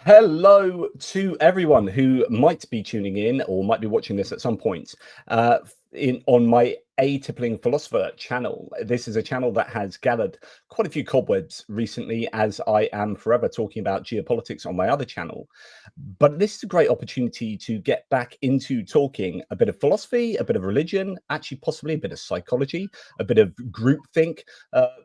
Hello to everyone who might be tuning in or might be watching this at some point on my Tippling Philosopher channel. This is a channel that has gathered quite a few cobwebs recently, as I am forever talking about geopolitics on my other channel. But this is a great opportunity to get back into talking a bit of philosophy, a bit of religion, actually possibly a bit of psychology, a bit of groupthink.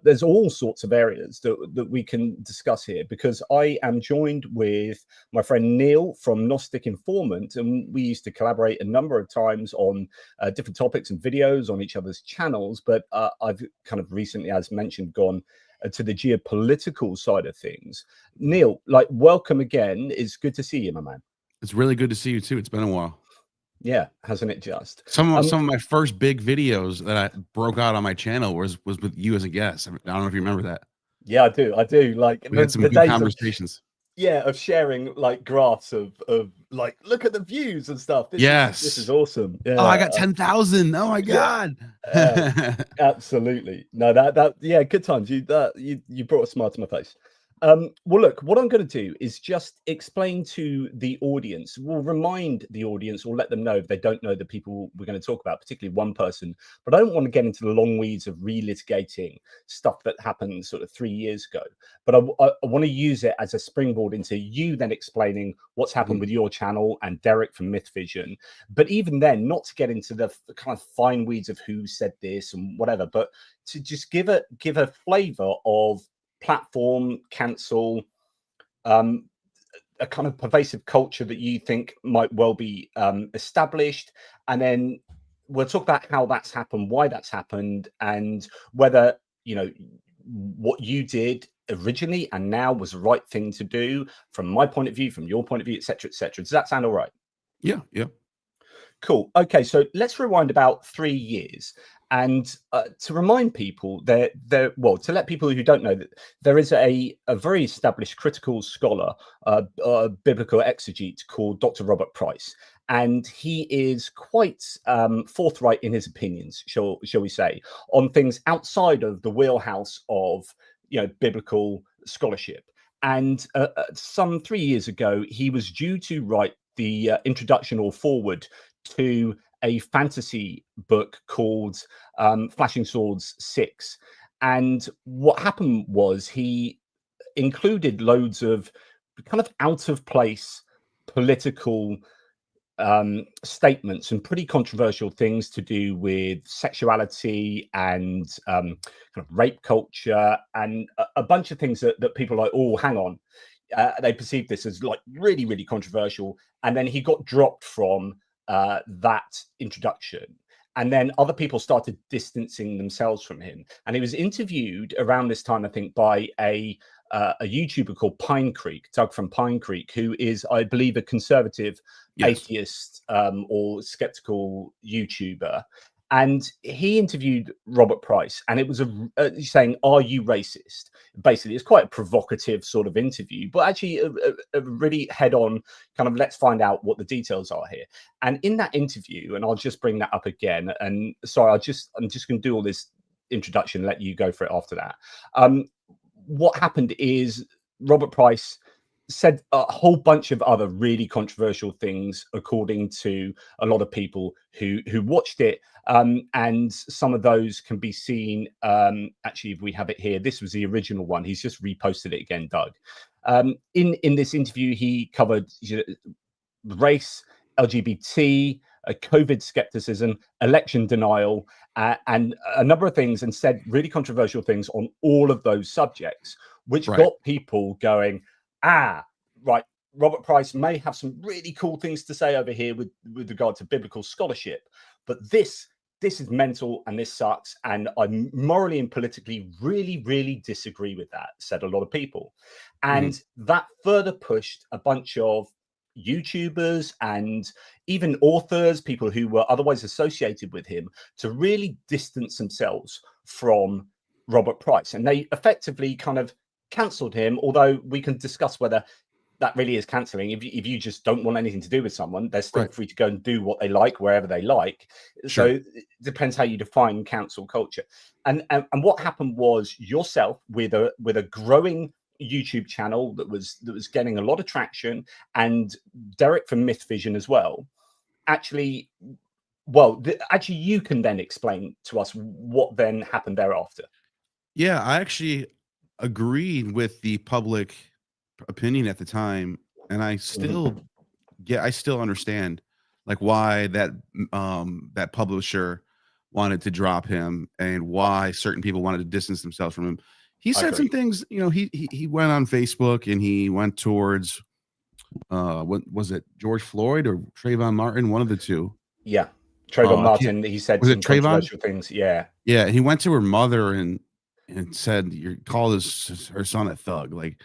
There's all sorts of areas that we can discuss here, because I am joined with my friend Neil from Gnostic Informant, and we used to collaborate a number of times on different topics and videos on each other's channels. But I've kind of recently, as mentioned, gone to the geopolitical side of things. Neil, welcome again. It's good to see you, my man. It's really good to see you too. It's been a while. Yeah, hasn't it just? Some of my first big videos that I broke out on my channel was with you as a guest. I don't know if you remember that. Yeah, I do. Like, we had some good conversations. Of sharing like graphs of like, look at the views and stuff. This is awesome. Yeah. Oh, I got 10,000. Oh my god. Absolutely. No, that good times. You brought a smile to my face. Well, look, what I'm going to do is just explain to the audience. We'll remind the audience, or let them know if they don't know the people we're going to talk about, particularly one person. But I don't want to get into the long weeds of relitigating stuff that happened sort of 3 years ago. But I want to use it as a springboard into you then explaining what's happened with your channel and Derek from Myth Vision. But even then, not to get into the kind of fine weeds of who said this and whatever, but to just give a flavor of platform, cancel, a kind of pervasive culture that you think might well be established. And then we'll talk about how that's happened, why that's happened, and whether, what you did originally and now was the right thing to do from my point of view, from your point of view, etc., etc. Does that sound all right? Yeah. Cool. Okay, so let's rewind about 3 years. And to remind people to let people who don't know, that there is a very established critical scholar, biblical exegete called Dr. Robert Price. And he is quite forthright in his opinions, shall we say, on things outside of the wheelhouse of biblical scholarship. And some 3 years ago, he was due to write the introduction or foreword to a fantasy book called Flashing Swords 6. And what happened was he included loads of kind of out of place political statements and pretty controversial things to do with sexuality and kind of rape culture and a bunch of things that people are like, oh, hang on. They perceived this as like really, really controversial. And then he got dropped from that introduction. And then other people started distancing themselves from him. And he was interviewed around this time, I think, by a YouTuber called Pine Creek, Doug from Pine Creek, who is, I believe, a conservative atheist or skeptical YouTuber. And he interviewed Robert Price, and it was saying, "Are you racist?" Basically, it's quite a provocative sort of interview, but actually a really head-on kind of let's find out what the details are here. And in that interview, and I'll just bring that up again. And sorry, I'm just going to do all this introduction, let you go for it after that. What happened is Robert Price said a whole bunch of other really controversial things, according to a lot of people who watched it. And some of those can be seen. Actually, if we have it here, this was the original one. He's just reposted it again, Doug. In this interview, he covered race, LGBT, COVID skepticism, election denial, and a number of things, and said really controversial things on all of those subjects, which got people going, right, Robert Price may have some really cool things to say over here with regard to biblical scholarship, but this is mental and this sucks, and I morally and politically really, really disagree with that, said a lot of people. And that further pushed a bunch of YouTubers and even authors, people who were otherwise associated with him, to really distance themselves from Robert Price. And they effectively kind of cancelled him, although we can discuss whether that really is cancelling. If you just don't want anything to do with someone, they're still free to go and do what they like wherever they like. So it depends how you define cancel culture. And what happened was yourself with a growing YouTube channel that was getting a lot of traction, and Derek from Myth Vision as well. Actually, actually, you can then explain to us what then happened thereafter. Yeah, I actually agreed with the public opinion at the time, and I still understand like why that publisher wanted to drop him and why certain people wanted to distance themselves from him. He said some things, you know, he went on Facebook and he went towards what was it, George Floyd or Trayvon Martin, one of the two. Yeah, Trayvon Martin. He said some controversial things. Yeah, he went to her mother and said, "You called her son a thug." Like,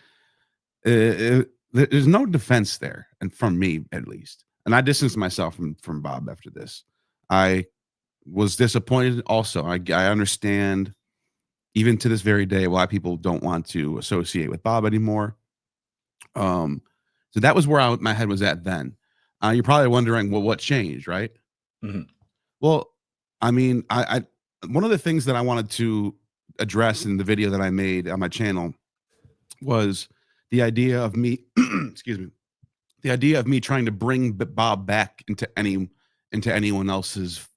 there's no defense there, and from me at least. And I distanced myself from Bob after this. I was disappointed. Also, I understand, even to this very day, why people don't want to associate with Bob anymore. So that was where my head was at then. You're probably wondering, well, what changed, right? Mm-hmm. Well, I mean, I one of the things that I wanted to address in the video that I made on my channel was the idea of me, excuse me, the idea of me trying to bring Bob back into anyone else's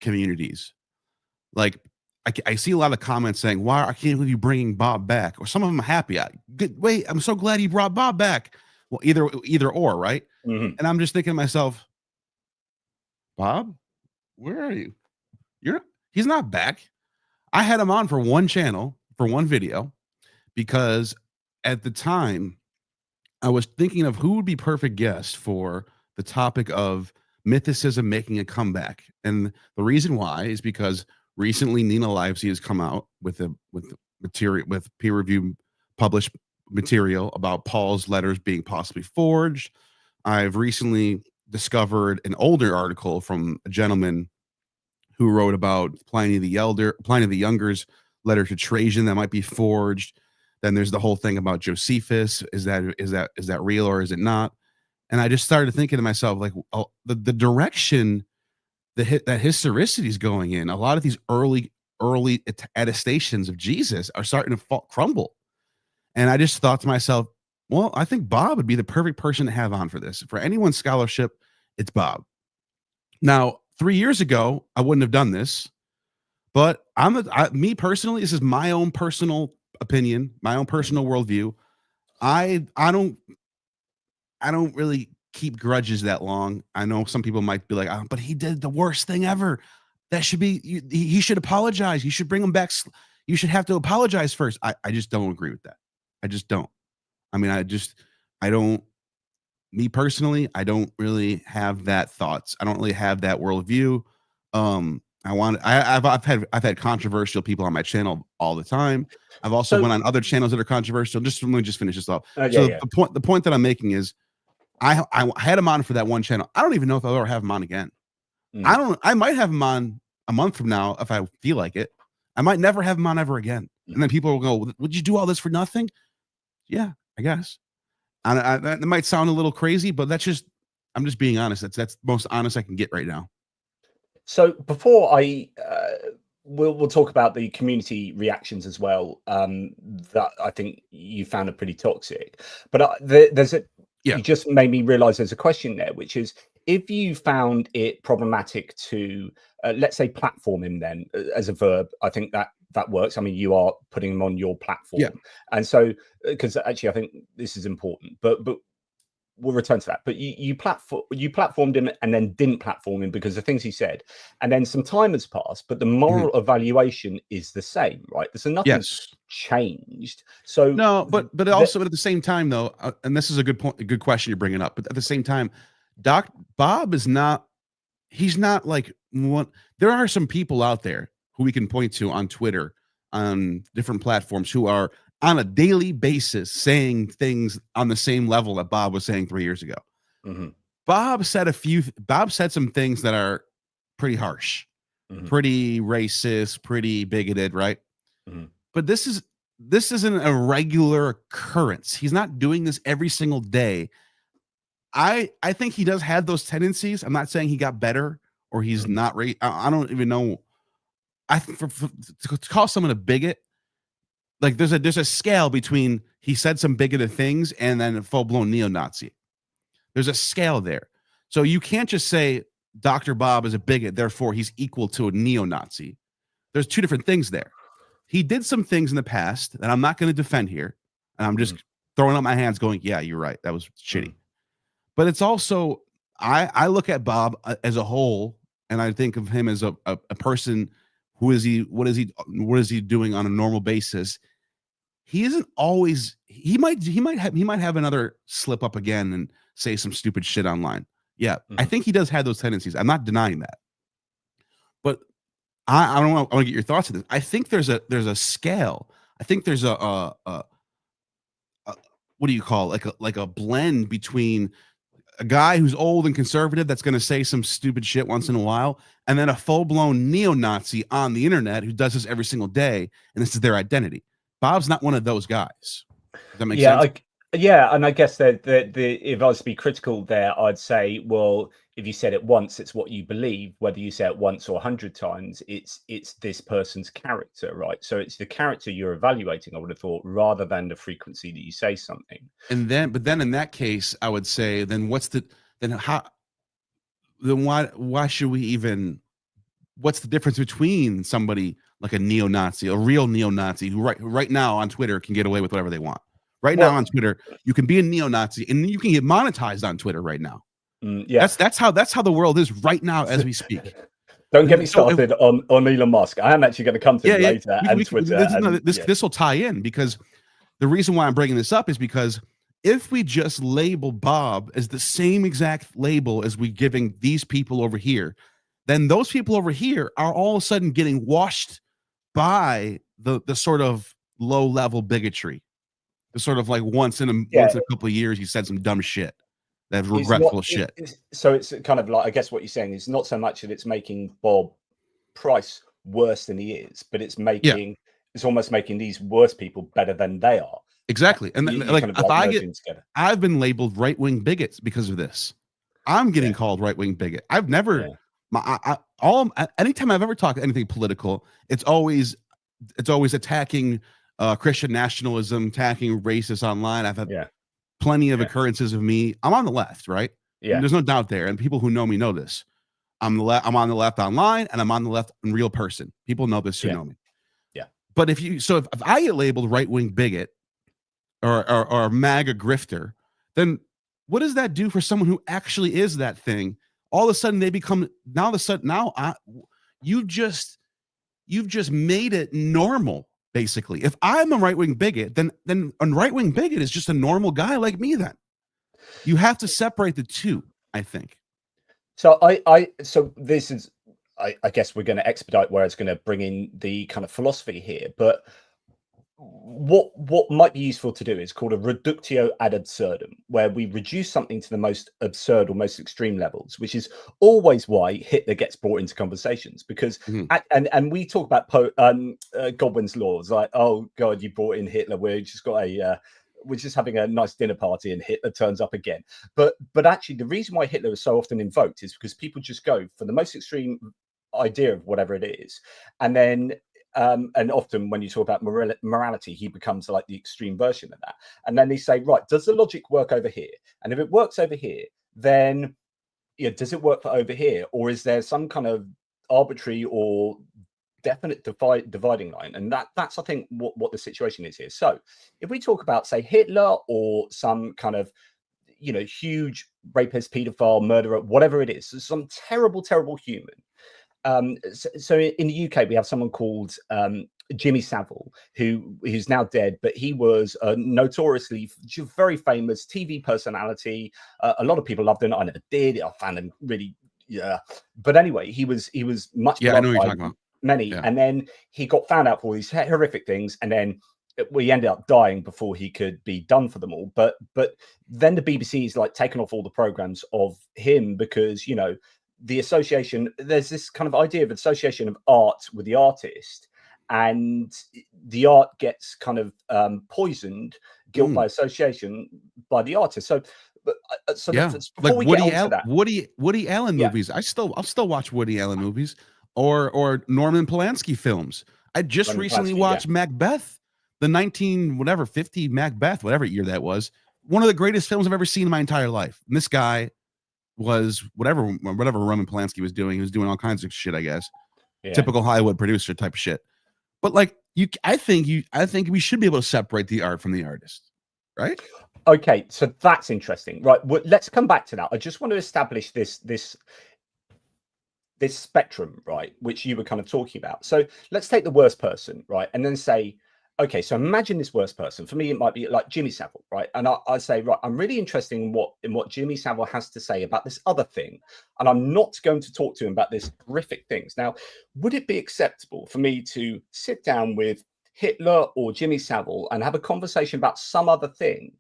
communities. Like, I see a lot of comments saying, "Why I can't believe you bringing Bob back?" Or some of them are happy. Wait, I'm so glad you brought Bob back. Well, either or, right? Mm-hmm. And I'm just thinking to myself, Bob, where are you? He's not back. I had him on for one channel for one video because at the time I was thinking of who would be perfect guest for the topic of mythicism making a comeback. And the reason why is because recently Nina Livesey has come out with peer-reviewed published material about Paul's letters being possibly forged. I've recently discovered an older article from a gentleman who wrote about Pliny the Younger's letter to Trajan that might be forged. Then there's the whole thing about Josephus. Is that real or is it not? And I just started thinking to myself, like, oh, the direction that historicity is going in. A lot of these early attestations of Jesus are starting to crumble. And I just thought to myself, well, I think Bob would be the perfect person to have on for this. For anyone's scholarship, it's Bob. Now, 3 years ago, I wouldn't have done this, but me personally, this is my own personal opinion, my own personal worldview. I don't really keep grudges that long. I know some people might be like, oh, but he did the worst thing ever. That should be, he should apologize. You should bring him back. You should have to apologize first. I just don't agree with that. I just don't. I mean, I don't, me personally, I don't really have that thoughts. I don't really have that worldview. I've had controversial people on my channel all the time. I've also went on other channels that are controversial. Let me just finish this off. The point that I'm making is I had him on for that one channel. I don't even know if I'll ever have him on again. I might have him on a month from now if I feel like it. I might never have him on ever again. And then people will go, would you do all this for nothing? Yeah, I guess. And that might sound a little crazy, but I'm just being honest. That's the most honest I can get right now. So before we'll talk about the community reactions as well, that I think you found are pretty toxic. But you just made me realize there's a question there, which is, if you found it problematic to, let's say, platform him then as a verb, I think that works. I mean, you are putting him on your platform. And so, because actually I think this is important, but we'll return to that. But you platformed him and then didn't platform him because of things he said. And then some time has passed, but the moral evaluation is the same, right? So nothing's changed. So no, but also at the same time, though, and this is a good point, a good question you're bringing up. But at the same time, Bob is not. He's not like one. There are some people out there who we can point to on Twitter, on different platforms, who are on a daily basis saying things on the same level that Bob was saying 3 years ago. Bob said some things that are pretty harsh, pretty racist, pretty bigoted, right? But this isn't a regular occurrence. He's not doing this every single day. I think he does have those tendencies. I'm not saying he got better or he's not. I don't even know. To call someone a bigot, like there's a scale between he said some bigoted things, and then a full-blown neo-Nazi. There's a scale there. So you can't just say Dr. Bob is a bigot, therefore he's equal to a neo-Nazi. There's two different things there. He did some things in the past that I'm not going to defend here, and I'm just throwing up my hands going, yeah, you're right. That was shitty. But it's also, I look at Bob as a whole, and I think of him as a person. What is he doing on a normal basis? He isn't always, he might have another slip up again and say some stupid shit online. Yeah, I think he does have those tendencies. I'm not denying that. But I don't want to get your thoughts on this. I think there's a scale. I think there's a what do you call it? Like a blend between a guy who's old and conservative that's going to say some stupid shit once in a while, and then a full-blown neo-Nazi on the internet who does this every single day, and this is their identity. Bob's not one of those guys. Does that make sense? Yeah, and I guess that if I was to be critical there, I'd say, well, if you said it once, it's what you believe. Whether you say it once or 100 times, it's this person's character, right? So it's the character you're evaluating, I would have thought, rather than the frequency that you say something. And then in that case, I would say, why should we even? What's the difference between somebody like a neo-Nazi, a real neo-Nazi who right now on Twitter can get away with whatever they want? Now on Twitter, you can be a neo-Nazi and you can get monetized on Twitter right now. Yeah, that's how the world is right now as we speak. Don't get me started on Elon Musk. I am actually going to come to him later. This will tie in, because the reason why I'm bringing this up is because if we just label Bob as the same exact label as we giving these people over here, then those people over here are all of a sudden getting washed by the sort of low level bigotry. The sort of like once in a couple of years, you said some dumb shit. That's regretful shit. So it's kind of like, I guess what you're saying is not so much that it's making Bob Price worse than he is, but it's making it's almost making these worse people better than they are. Exactly. And like I've been labeled right-wing bigots because of this. I'm getting called right-wing bigot. I've never anytime I've ever talked anything political, it's always attacking Christian nationalism, attacking racists online. I've had plenty of occurrences of me. I'm on the left, right? Yeah. And there's no doubt there. And people who know me know this. I'm on the left online, and I'm on the left in real person. People know this who know me. Yeah. But if I get labeled right-wing bigot or MAGA grifter, then what does that do for someone who actually is that thing? All of a sudden they become you've just made it normal. Basically, if I'm a right-wing bigot, then a right-wing bigot is just a normal guy like me. Then you have to separate the two, I think. So so this is, I guess we're going to expedite where it's going to bring in the kind of philosophy here, but what might be useful to do is called a reductio ad absurdum, where we reduce something to the most absurd or most extreme levels, which is always why Hitler gets brought into conversations, because and we talk about Godwin's laws, like, oh god, you brought in Hitler, we're just having a nice dinner party and Hitler turns up again. But actually the reason why Hitler is so often invoked is because people just go for the most extreme idea of whatever it is, and then and often when you talk about morality, he becomes like the extreme version of that. And then they say, right, does the logic work over here? And if it works over here, then does it work for over here? Or is there some kind of arbitrary or definite dividing line? And that's, I think, what the situation is here. So if we talk about, say, Hitler or some kind of, huge rapist, pedophile, murderer, whatever it is, some terrible, terrible human. So in the UK, we have someone called Jimmy Savile, who's now dead, but he was a notoriously very famous TV personality. A lot of people loved him. I never did. I found him really, But anyway, he was much I know what you're talking about. Many, and then he got found out for all these horrific things, and then we ended up dying before he could be done for them all. But then the BBC's like taken off all the programs of him because the association, there's this kind of idea of association of art with the artist, and the art gets kind of poisoned, guilt by association by the artist. So like Woody Allen movies. I'll still watch Woody Allen movies or Norman Polanski films. I just recently watched Macbeth. the 50 Macbeth, whatever year that was, one of the greatest films I've ever seen in my entire life. And this guy was whatever Roman Polanski was doing. He was doing all kinds of shit, I guess. Yeah. Typical Hollywood producer type of shit. But like I think we should be able to separate the art from the artist, right? Okay, so that's interesting, right? Well, let's come back to that. I just want to establish this spectrum, right, which you were kind of talking about. So let's take the worst person, right, and then say, okay, so imagine this worst person. For me, it might be like Jimmy Savile, right? And I say, right, I'm really interested in what Jimmy Savile has to say about this other thing, and I'm not going to talk to him about this horrific things. Now, would it be acceptable for me to sit down with Hitler or Jimmy Savile and have a conversation about some other thing,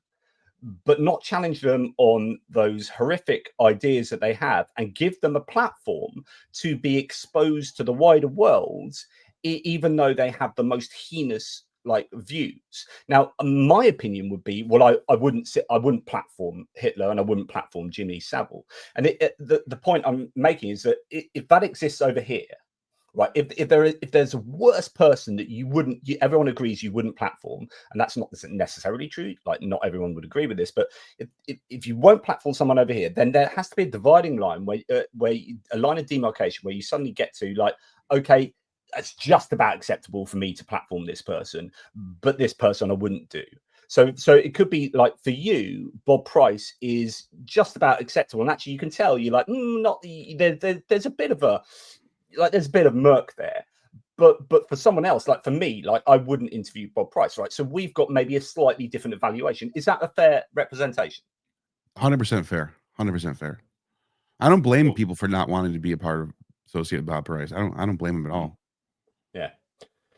but not challenge them on those horrific ideas that they have, and give them a platform to be exposed to the wider world, even though they have the most heinous like views? Now, my opinion would be, well, I wouldn't platform Hitler and I wouldn't platform Jimmy Savile. And the point I'm making is that if that exists over here, right, if there's a worse person that everyone agrees you wouldn't platform, and that's not necessarily true, like not everyone would agree with this, but if you won't platform someone over here, then there has to be a dividing line where a line of demarcation where you suddenly get to like, okay, it's just about acceptable for me to platform this person, but this person I wouldn't do. So it could be like, for you, Bob Price is just about acceptable, and actually you can tell you're like, there's a bit of a there's a bit of murk there, but for someone else, like for me, like I wouldn't interview Bob Price, right? So we've got maybe a slightly different evaluation. Is that a fair representation? 100% fair. 100% fair. I don't blame people for not wanting to be a part of associate Bob Price. I don't blame them at all. Yeah.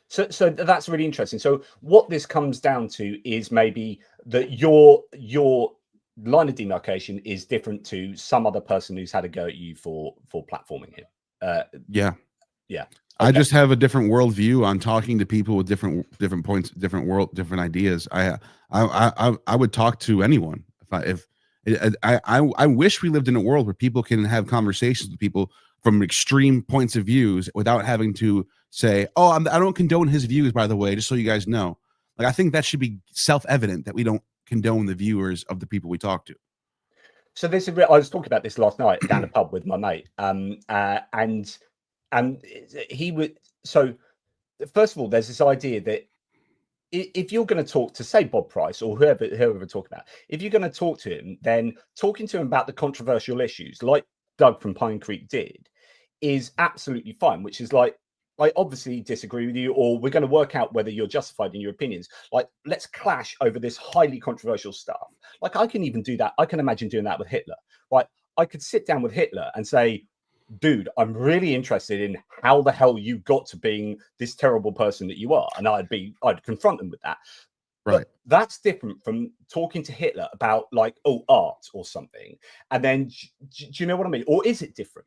So that's really interesting. So what this comes down to is maybe that your line of demarcation is different to some other person who's had a go at you for platforming him. Yeah. Okay. I just have a different worldview on talking to people with different points, different ideas. I would talk to anyone if I wish we lived in a world where people can have conversations with people from extreme points of views without having to say, "Oh, I don't condone his views." By the way, just so you guys know, like I think that should be self-evident that we don't condone the viewers of the people we talk to. So this is, I was talking about this last night down the pub with my mate, and he would. So first of all, there's this idea that if you're going to talk to, say, Bob Price or whoever talk about, if you're going to talk to him, then talking to him about the controversial issues, like Doug from Pine Creek did, is absolutely fine. Which is like, I obviously disagree with you, or we're going to work out whether you're justified in your opinions. Like, let's clash over this highly controversial stuff. Like, I can even do that. I can imagine doing that with Hitler. Right? I could sit down with Hitler and say, dude, I'm really interested in how the hell you got to being this terrible person that you are. And I'd confront them with that. Right. But that's different from talking to Hitler about like, art or something. And then, do you know what I mean? Or is it different?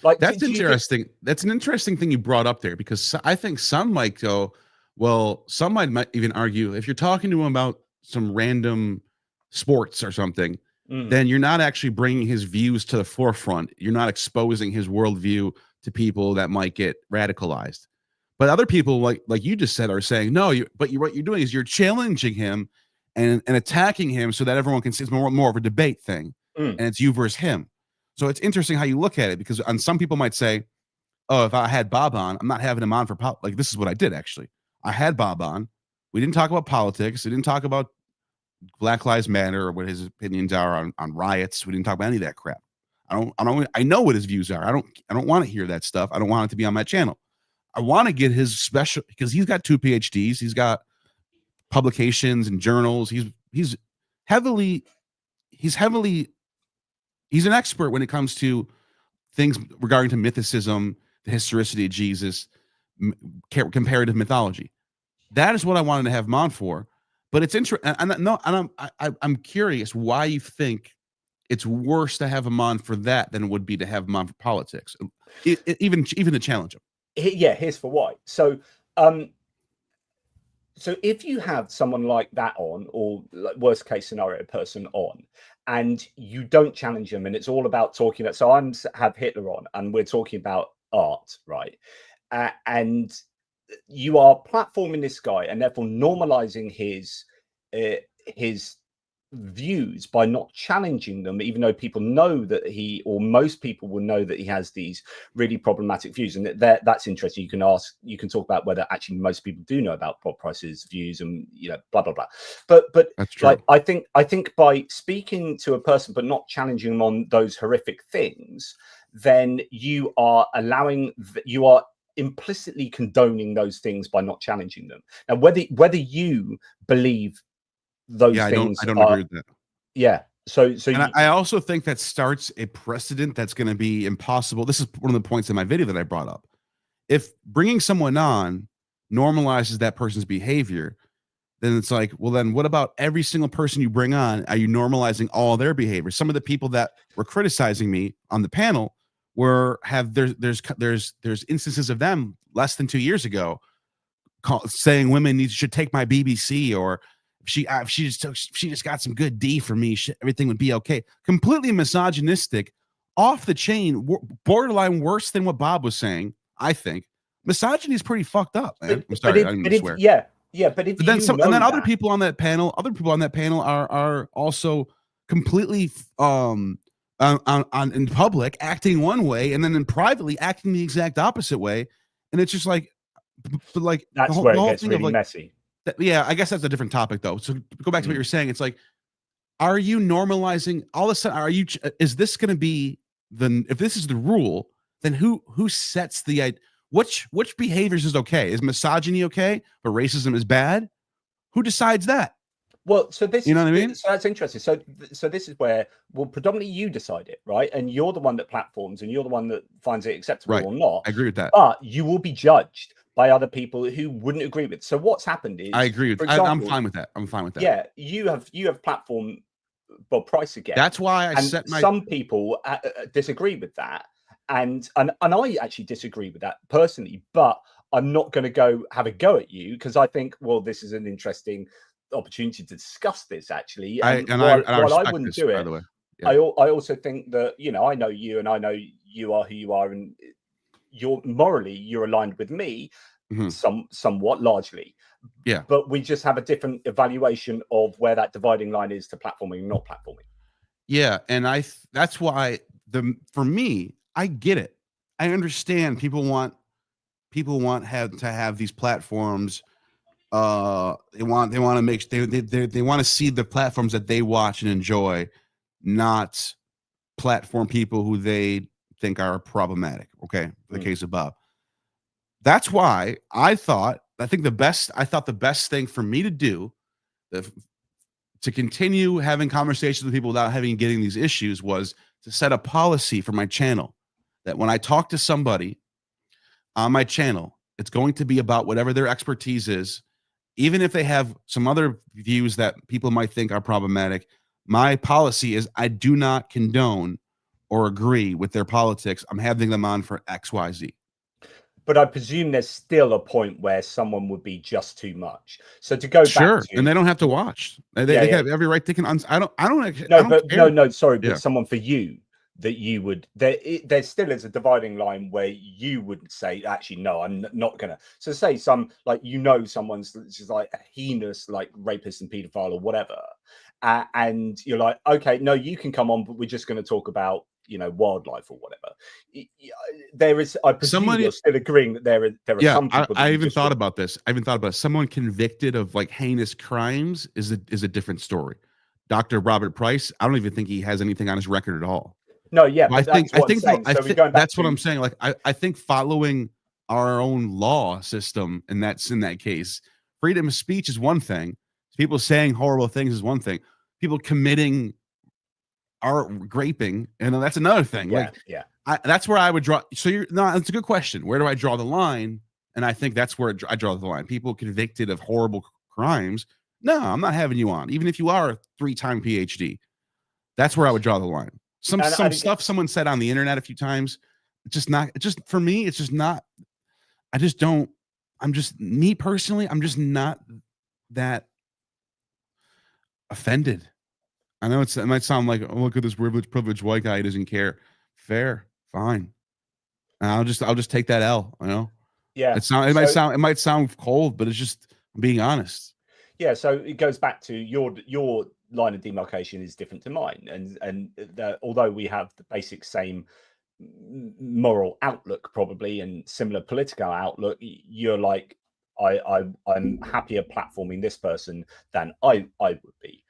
Like, that's interesting. That's an interesting thing you brought up there, because I think some might go, well, some might even argue if you're talking to him about some random sports or something, then you're not actually bringing his views to the forefront. You're not exposing his worldview to people that might get radicalized. But other people, like you just said, are saying, no, what you're doing is you're challenging him and attacking him so that everyone can see it's more of a debate thing. And it's you versus him. So it's interesting how you look at it, because some people might say, oh, if I had Bob on, I'm not having him on for like, this is what I did, actually. I had Bob on. We didn't talk about politics. We didn't talk about Black Lives Matter or what his opinions are on riots. We didn't talk about any of that crap. I know what his views are. I don't want to hear that stuff. I don't want it to be on my channel. I want to get his special, because he's got 2 PhDs. He's got publications and journals. He's an expert when it comes to things regarding to mythicism, the historicity of Jesus, comparative mythology. That is what I wanted to have him on for. But it's interesting, and I'm curious why you think it's worse to have him on for that than it would be to have him on for politics, even to challenge him. Yeah, here's for why. So, so if you have someone like that on, or like worst case scenario person on, and you don't challenge them, and it's all about talking about, have Hitler on, and we're talking about art, right? And you are platforming this guy and therefore normalizing his views by not challenging them, even though people know that he, or most people will know that he has these really problematic views. And that's interesting. You can talk about whether actually most people do know about Bob Price's views and, you know, blah blah blah. But That's true. like I think by speaking to a person but not challenging them on those horrific things, then you are implicitly condoning those things by not challenging them. Now, whether you believe those things I don't agree with that. Yeah. So I also think that starts a precedent that's going to be impossible. This is one of the points in my video that I brought up. If bringing someone on normalizes that person's behavior, then it's like, well, then what about every single person you bring on? Are you normalizing all their behavior? Some of the people that were criticizing me on the panel there's instances of them less than 2 years ago saying women should take my BBC, or she just got some good D for me, everything would be okay. Completely misogynistic, off the chain, borderline worse than what Bob was saying. I think misogyny is pretty fucked up, man. I'm sorry, I didn't swear. But then other people on that panel are also completely in public acting one way, and then in privately acting the exact opposite way, and it's just like, that's where it gets really messy. Yeah, I guess that's a different topic though. So go back to what you're saying. It's like, are you normalizing all of a sudden? Is this going to be if this is the rule, then who sets the which behaviors is okay? Is misogyny okay, but racism is bad? Who decides that? Well, so this, you know what I mean? So that's interesting. So this is where, well, predominantly you decide it, right? And you're the one that platforms, and you're the one that finds it acceptable or not. I agree with that. But you will be judged by other people who wouldn't agree with it. So what's happened is, I agree with that. I'm fine with that. Yeah, you have platformed Bob Price again. That's why some people disagree with that, and I actually disagree with that personally. But I'm not going to go have a go at you, because I think, well, this is an interesting opportunity to discuss this actually. While I wouldn't do it, by the way, yeah. I also think that, you know, I know you, and I know you are who you are, and you're aligned with me, somewhat largely. Yeah. But we just have a different evaluation of where that dividing line is to platforming and not platforming. Yeah, and that's why for me, I get it. I understand people want to have these platforms. They want to see the platforms that they watch and enjoy, not platform people who they think are problematic. Okay, the case of Bob. That's why I thought the best thing for me to do to continue having conversations with people without getting these issues was to set a policy for my channel, that when I talk to somebody on my channel, it's going to be about whatever their expertise is. Even if they have some other views that people might think are problematic, my policy is I do not condone or agree with their politics. I'm having them on for X, Y, Z. But I presume there's still a point where someone would be just too much. So to go back to, and they don't have to watch. They have every right. They can. Sorry, but someone for you that you would, there still is a dividing line where you would say, actually, no, I'm not gonna. So say someone's just like a heinous, like rapist and pedophile or whatever, and you're like, okay, no, you can come on, but we're just going to talk about, you know, wildlife or whatever. There is, I presume you're still agreeing that there are some people. I even thought about this. Someone convicted of like heinous crimes is a different story. Dr. Robert Price, I don't even think he has anything on his record at all. No, yeah, I think that's what I'm saying. Like, I think following our own law system, and that's in that case, freedom of speech is one thing. People saying horrible things is one thing. People committing raping, and that's another thing. That's where I would draw. So that's a good question. Where do I draw the line? And I think that's where I draw the line. People convicted of horrible crimes. No, I'm not having you on, even if you are a 3-time PhD. That's where I would draw the line. Some stuff someone said on the internet a few times, for me, it's just not. Me personally, I'm just not that offended. I know it might sound like, oh, look at this privileged white guy, he doesn't care. Fair, fine. And I'll just take that L, you know. Yeah. It might sound cold, but it's just being honest. Yeah, so it goes back to your line of demarcation is different to mine, and although we have the basic same moral outlook probably and similar political outlook, you're like, I'm happier platforming this person than I would be,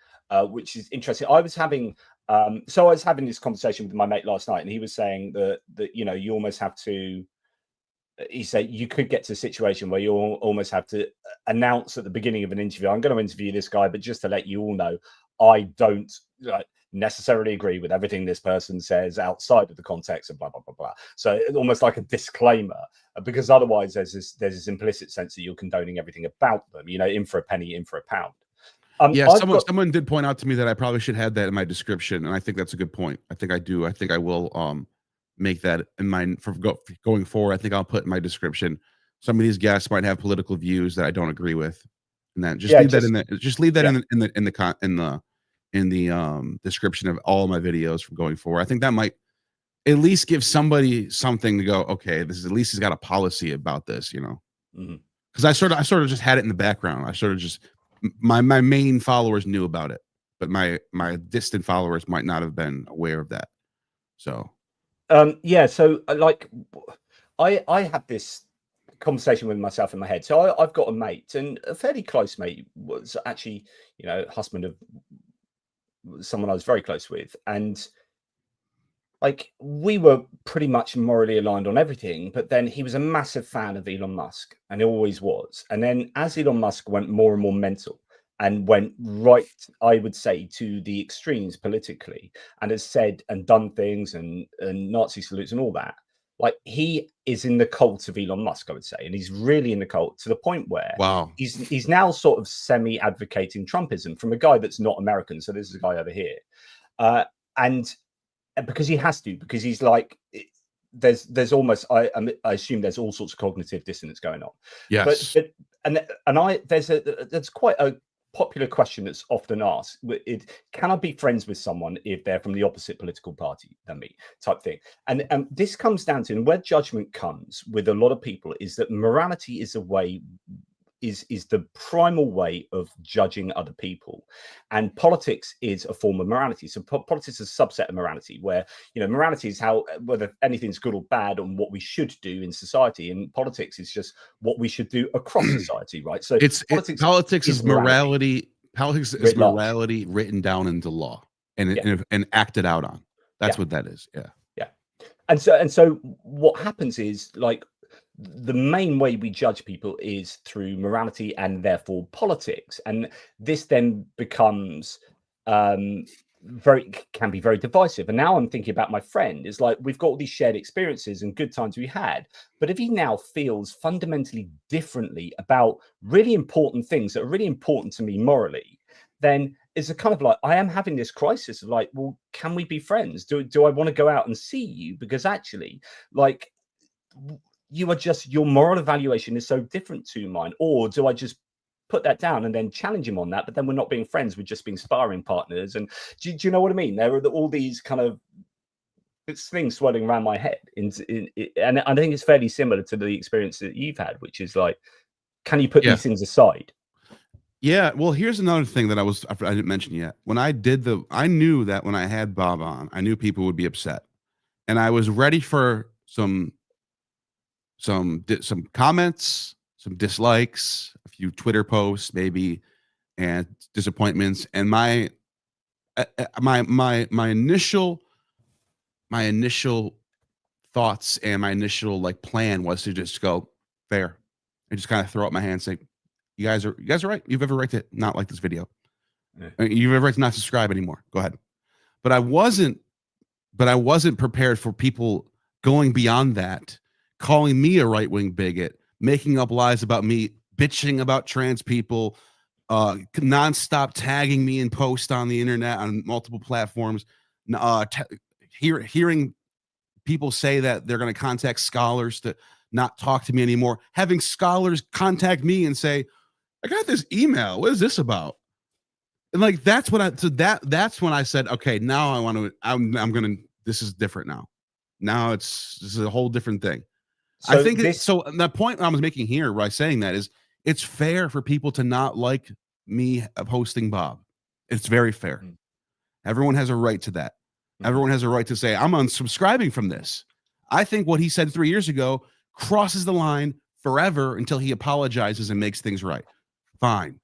which is interesting. I was having this conversation with my mate last night, and he was saying that you know, you almost have to. He said you could get to a situation where you almost have to announce at the beginning of an interview, I'm going to interview this guy, but just to let you all know, I don't necessarily agree with everything this person says outside of the context of blah, blah, blah, blah. So almost like a disclaimer, because otherwise there's this implicit sense that you're condoning everything about them, you know, in for a penny, in for a pound. Yeah, someone did point out to me that I probably should have that in my description, and I think that's a good point. I think I do. I think I will make that in mind for going forward. I think I'll put in my description, some of these guests might have political views that I don't agree with, and then leave that in the description of all my videos from going forward. I think that might at least give somebody something to go, okay, this is at least he's got a policy about this, you know. Because I sort of just had it in the background. I sort of just my main followers knew about it, but my distant followers might not have been aware of that. So yeah, so like I had this conversation with myself in my head. So I've got a mate, and a fairly close mate, was actually, you know, husband of someone I was very close with, and like we were pretty much morally aligned on everything, but then he was a massive fan of Elon Musk, and he always was. And then as Elon Musk went more and more mental and went right, I would say, to the extremes politically, and has said and done things and Nazi salutes and all that, like he is in the cult of Elon Musk, I would say, and he's really in the cult to the point where he's now sort of semi-advocating Trumpism from a guy that's not American. So this is a guy over here, and because he has to, because he's like, there's almost, I assume there's all sorts of cognitive dissonance going on. Yes, there's quite a popular question that's often asked. Can I be friends with someone if they're from the opposite political party than me, type thing? And this comes down to, and where judgment comes with a lot of people, is that morality is a way, is the primal way of judging other people, and politics is a form of morality. So politics is a subset of morality, where, you know, morality is how, whether anything's good or bad, and what we should do in society, and politics is just what we should do across society, right? So politics is morality. Politics is morality written down into law and acted out on. That's what that is. Yeah. And so what happens is, like, the main way we judge people is through morality and therefore politics, and this then becomes can be very divisive. And now I'm thinking about my friend. It's like, we've got all these shared experiences and good times we had, but if he now feels fundamentally differently about really important things that are really important to me morally, then it's a kind of like, I am having this crisis of like, well, can we be friends? Do I want to go out and see you? Because actually, like, you are just, your moral evaluation is so different to mine. Or do I just put that down and then challenge him on that? But then we're not being friends, we're just being sparring partners. And do you know what I mean? There are all these kind of things swirling around my head. And I think it's fairly similar to the experience that you've had, which is like, can you put these things aside? Yeah, well, here's another thing that I didn't mention yet. When I knew that when I had Bob on, I knew people would be upset, and I was ready for some comments, some dislikes, a few Twitter posts, maybe, and disappointments. And my initial thoughts and my initial like plan was to just go fair and just kind of throw up my hand and say, you guys are right. You've every right to not like this video. You've every right to not subscribe anymore. Go ahead. But I wasn't prepared for people going beyond that, calling me a right-wing bigot, making up lies about me, bitching about trans people, nonstop tagging me in posts on the internet on multiple platforms, hearing people say that they're going to contact scholars to not talk to me anymore, having scholars contact me and say, I got this email, what is this about? And like, that's when I said, okay, now I'm gonna, this is different now. This is a whole different thing. So I think this, so. That point I was making here by saying that is it's fair for people to not like me posting Bob. It's very fair. Mm. Everyone has a right to that. Everyone has a right to say, I'm unsubscribing from this. I think what he said 3 years ago crosses the line forever until he apologizes and makes things right. Fine.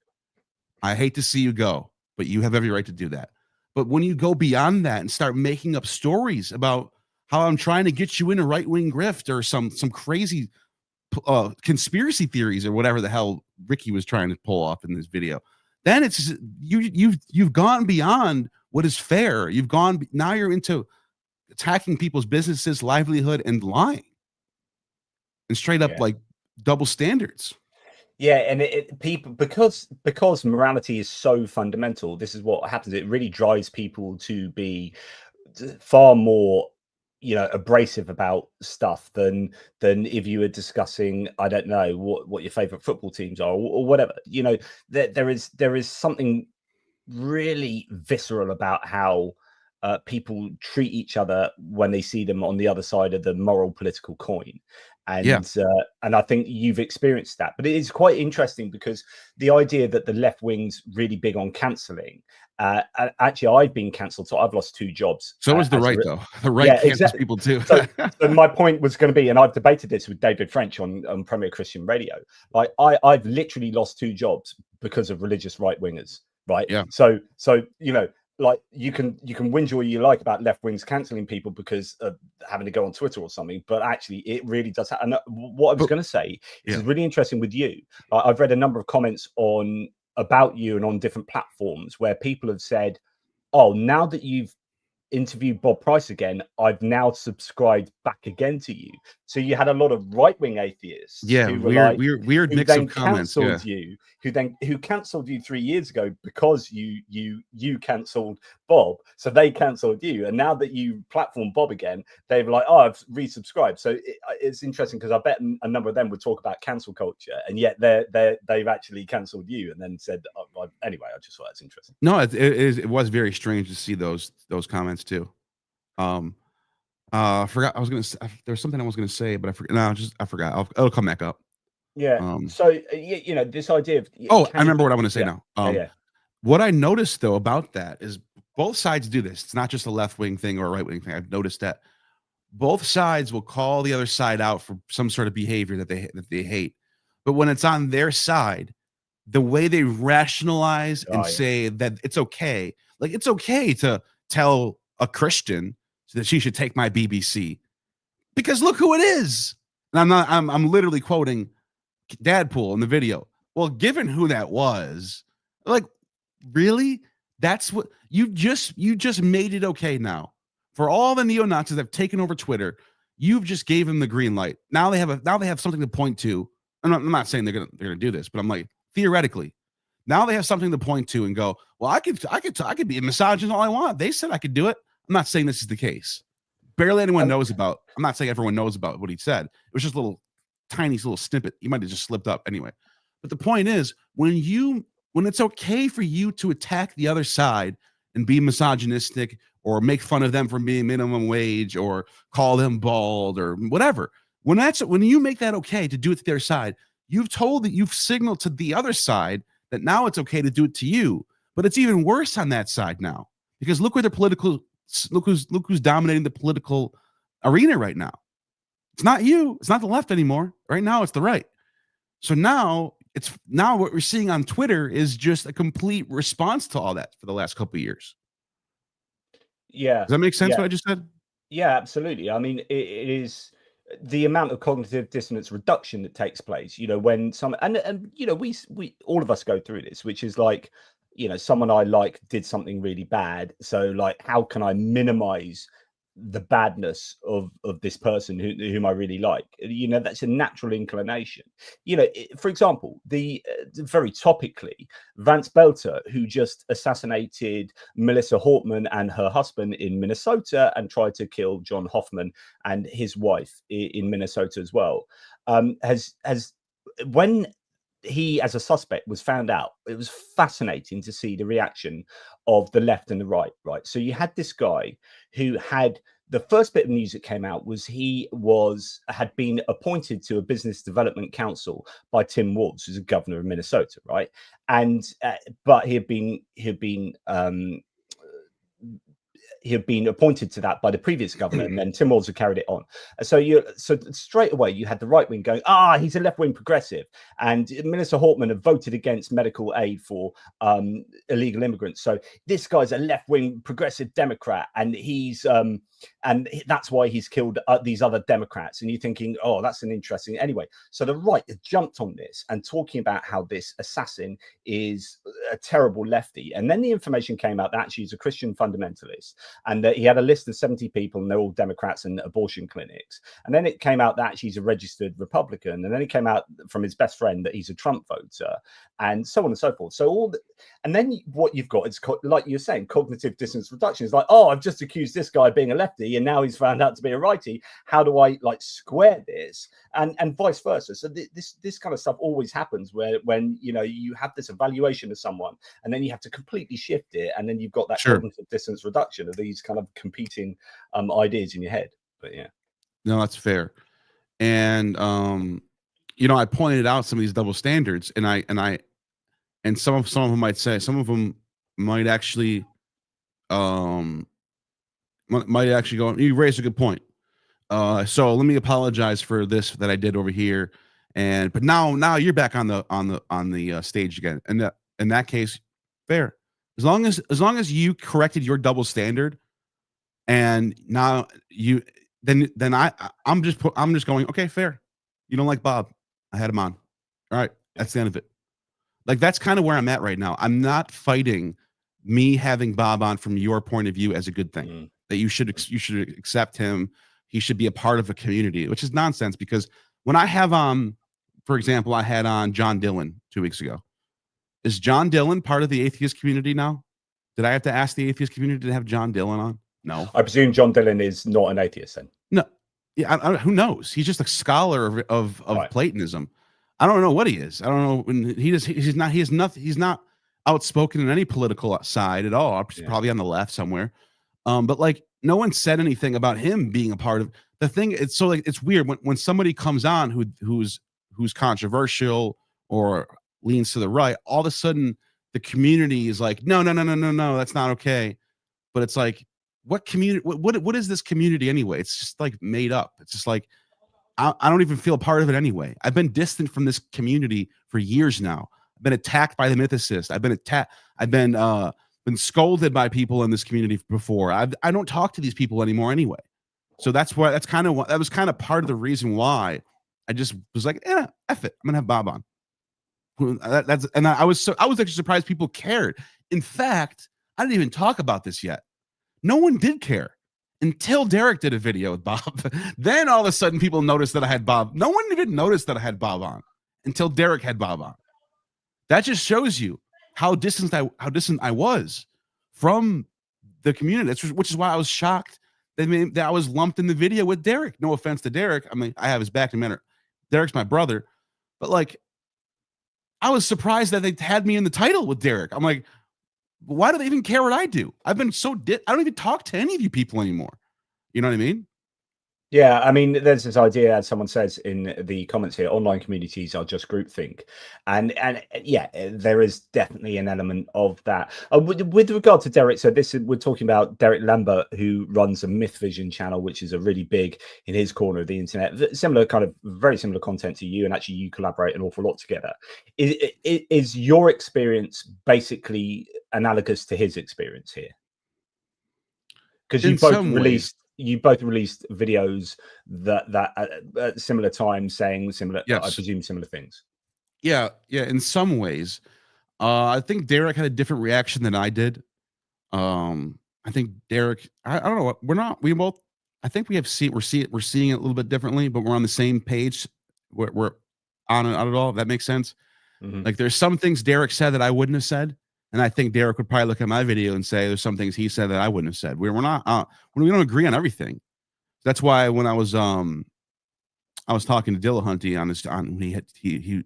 I hate to see you go, but you have every right to do that. But when you go beyond that and start making up stories about how I'm trying to get you in a right-wing grift or some crazy conspiracy theories or whatever the hell Ricky was trying to pull off in this video, then it's you've gone beyond what is fair. You've gone now. You're into attacking people's businesses, livelihood, and lying, and straight up like double standards. Yeah, and people, because morality is so fundamental, this is what happens. It really drives people to be far more, abrasive about stuff than if you were discussing, I don't know, what your favorite football teams are, or whatever. There is something really visceral about how people treat each other when they see them on the other side of the moral political coin. And I think you've experienced that. But it is quite interesting because the idea that the left wing's really big on cancelling. Actually, I've been cancelled, so I've lost 2 jobs. So is the right, though. The right cancels people too. So my point was going to be, and I've debated this with David French on Premier Christian Radio. Like I've literally lost 2 jobs because of religious right wingers. Right. Yeah. So like you can whinge all you like about left wings cancelling people because of having to go on Twitter or something, but actually it really does happen. And what I was going to say is really interesting with you. I've read a number of comments about you and on different platforms where people have said, "Oh, now that you've interviewed Bob Price again, I've now subscribed back again to you." So you had a lot of right-wing atheists, who were weird mix of comments, who cancelled you 3 years ago because you cancelled Bob, so they cancelled you, and now that you platform Bob again, they've like, "Oh, I've resubscribed." So it's interesting because I bet a number of them would talk about cancel culture, and yet they've actually cancelled you and then said, anyway. I just thought that's interesting. No, it was very strange to see those comments too. I forgot there was something I was gonna say, but I forgot. No, I forgot. It'll come back up. Yeah. So this idea of I remember what I want to say now. What I noticed though about that is both sides do this. It's not just a left wing thing or a right wing thing. I've noticed that both sides will call the other side out for some sort of behavior that they hate, but when it's on their side, the way they rationalize and say that it's okay, like it's okay to tell a Christian that she should take my BBC because look who it is. And I'm literally quoting Dadpool in the video. Well, given who that was, like, really? That's what you just made it okay now for all the neo-Nazis that have taken over Twitter. You've just gave them the green light. Now they have something to point to. I'm not saying they're gonna do this, but I'm like, theoretically, now they have something to point to and go, well, I could be a misogynist all I want. They said I could do it. I'm not saying this is the case. Barely anyone knows about. I'm not saying everyone knows about what he said. It was just a little tiny little snippet. You might have just slipped up anyway. But the point is, when it's okay for you to attack the other side and be misogynistic or make fun of them for being minimum wage or call them bald or whatever, when you make that okay to do it to their side, you've signaled to the other side that now it's okay to do it to you. But it's even worse on that side now because look who's dominating the political arena right now. It's not you. It's not the left anymore. Right now, it's the right. So now what we're seeing on Twitter is just a complete response to all that for the last couple of years. Yeah. Does that make sense what I just said? Yeah, absolutely. I mean, it is the amount of cognitive dissonance reduction that takes place, when we all of us go through this, which is like, someone I like did something really bad. So like, how can I minimize the badness of this person whom I really like? That's a natural inclination. For example, the very topically, Vance Belter, who just assassinated Melissa Hortman and her husband in Minnesota and tried to kill John Hoffman and his wife in Minnesota as well, has when he as a suspect was found out, it was fascinating to see the reaction of the left and the right. So you had this guy who had the first bit of news that came out was he had been appointed to a business development council by Tim Walz, who's a governor of Minnesota, right? And but he had been appointed to that by the previous governor, and then Tim Walz had carried it on. So straight away you had the right wing going, he's a left wing progressive, and Minister Hortman had voted against medical aid for illegal immigrants. So this guy's a left wing progressive Democrat, and and that's why he's killed these other Democrats. And you're thinking, that's an interesting. Anyway, so the right has jumped on this and talking about how this assassin is a terrible lefty. And then the information came out that actually he's a Christian fundamentalist, and that he had a list of 70 people, and they're all Democrats and abortion clinics. And then it came out that actually he's a registered Republican. And then it came out from his best friend that he's a Trump voter, and so on and so forth. So and then what you've got is, like you're saying, cognitive dissonance reduction. It's like, I've just accused this guy of being a lefty, and now he's found out to be a righty. How do I square this? And vice versa. So this kind of stuff always happens when you have this evaluation of someone, and then you have to completely shift it, and then you've got that cognitive dissonance reduction of these kind of competing ideas in your head. But yeah, no, that's fair. And I pointed out some of these double standards, and some of them might say, some of them might actually go, you raised a good point. So let me apologize for this that I did over here. But now you're back on the stage again. And in that case, fair. As long as you corrected your double standard, and now I'm just going, okay, fair. You don't like Bob. I had him on. All right. That's the end of it. Like, that's kind of where I'm at right now. I'm not fighting me having Bob on from your point of view as a good thing. That you should accept him. He should be a part of a community, which is nonsense, because when I have for example, I had on John Dillon 2 weeks ago. Is John Dillon part of the atheist community now? Did I have to ask the atheist community to have John Dillon on? No. I presume John Dillon is not an atheist then. No. Yeah, who knows? He's just a scholar of right. Platonism. I don't know what he is. I don't know. He's not outspoken in any political side at all. Probably on the left somewhere. But like, no one said anything about him being a part of the thing. It's so like, it's weird when somebody comes on who's controversial or leans to the right, all of a sudden the community is like, no, that's not okay. But it's like, what community? What is this community anyway? It's just like made up. It's just like, I don't even feel a part of it anyway. I've been distant from this community for years now. I've been attacked by the mythicists. I've been scolded by people in this community before. I don't talk to these people anymore anyway. So that was kind of part of the reason why I just was like, F it. I'm gonna have Bob on. I was actually surprised people cared. In fact, I didn't even talk about this yet. No one did care until Derek did a video with Bob. Then all of a sudden people noticed that I had Bob. No one even noticed that I had Bob on until Derek had Bob on. That just shows you how distant I was from the community. Which is why I was shocked that I was lumped in the video with Derek. No offense to Derek. I mean, I have his back in a minute. Derek's my brother. But like, I was surprised that they had me in the title with Derek. I'm like, why do they even care what I do? I've been I don't even talk to any of you people anymore. You know what I mean? Yeah, I mean, there's this idea, as someone says in the comments here, online communities are just groupthink, and yeah, there is definitely an element of that. With regard to Derek, so we're talking about Derek Lambert, who runs a Myth Vision channel, which is a really big in his corner of the internet, very similar content to you, and actually you collaborate an awful lot together. Is your experience basically analogous to his experience here? Because you both released videos that at similar times saying similar, yes. I presume similar things. Yeah. In some ways, I think Derek had a different reaction than I did. I think Derek, I don't know. I think we're seeing it a little bit differently, but we're on the same page. We're on it all. If that makes sense. Mm-hmm. Like, there's some things Derek said that I wouldn't have said. And I think Derek would probably look at my video and say, there's some things he said that I wouldn't have said. We don't agree on everything. That's why when I was talking to Dillahunty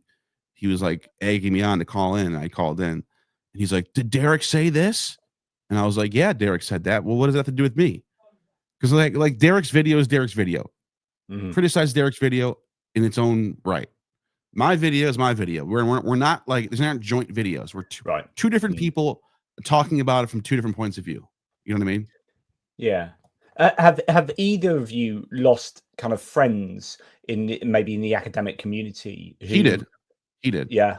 he was like egging me on to call in. And I called in and he's like, did Derek say this? And I was like, yeah, Derek said that. Well, what does that have to do with me? Because like Derek's video is Derek's video. Mhm. Criticize Derek's video in its own right. My video is my video. We're not like, there's not joint videos. We're two different people talking about it from two different points of view. You know what I mean? Yeah. Have either of you lost kind of friends maybe in the academic community? He did. Yeah.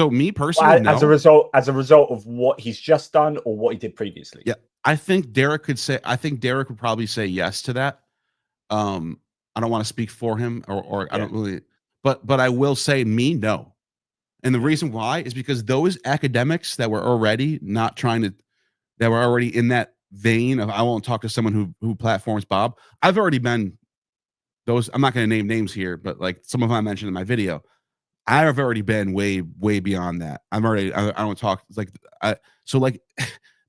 Me personally, no. As a result of what he's just done or what he did previously. Yeah. I think Derek would probably say yes to that. I don't want to speak for him or I don't really, but I will say me, no. And the reason why is because those academics that were already that were already in that vein of, I won't talk to someone who platforms Bob. I've already been those. I'm not going to name names here, but like some of them I mentioned in my video, I have already been way beyond that. I don't talk like, so like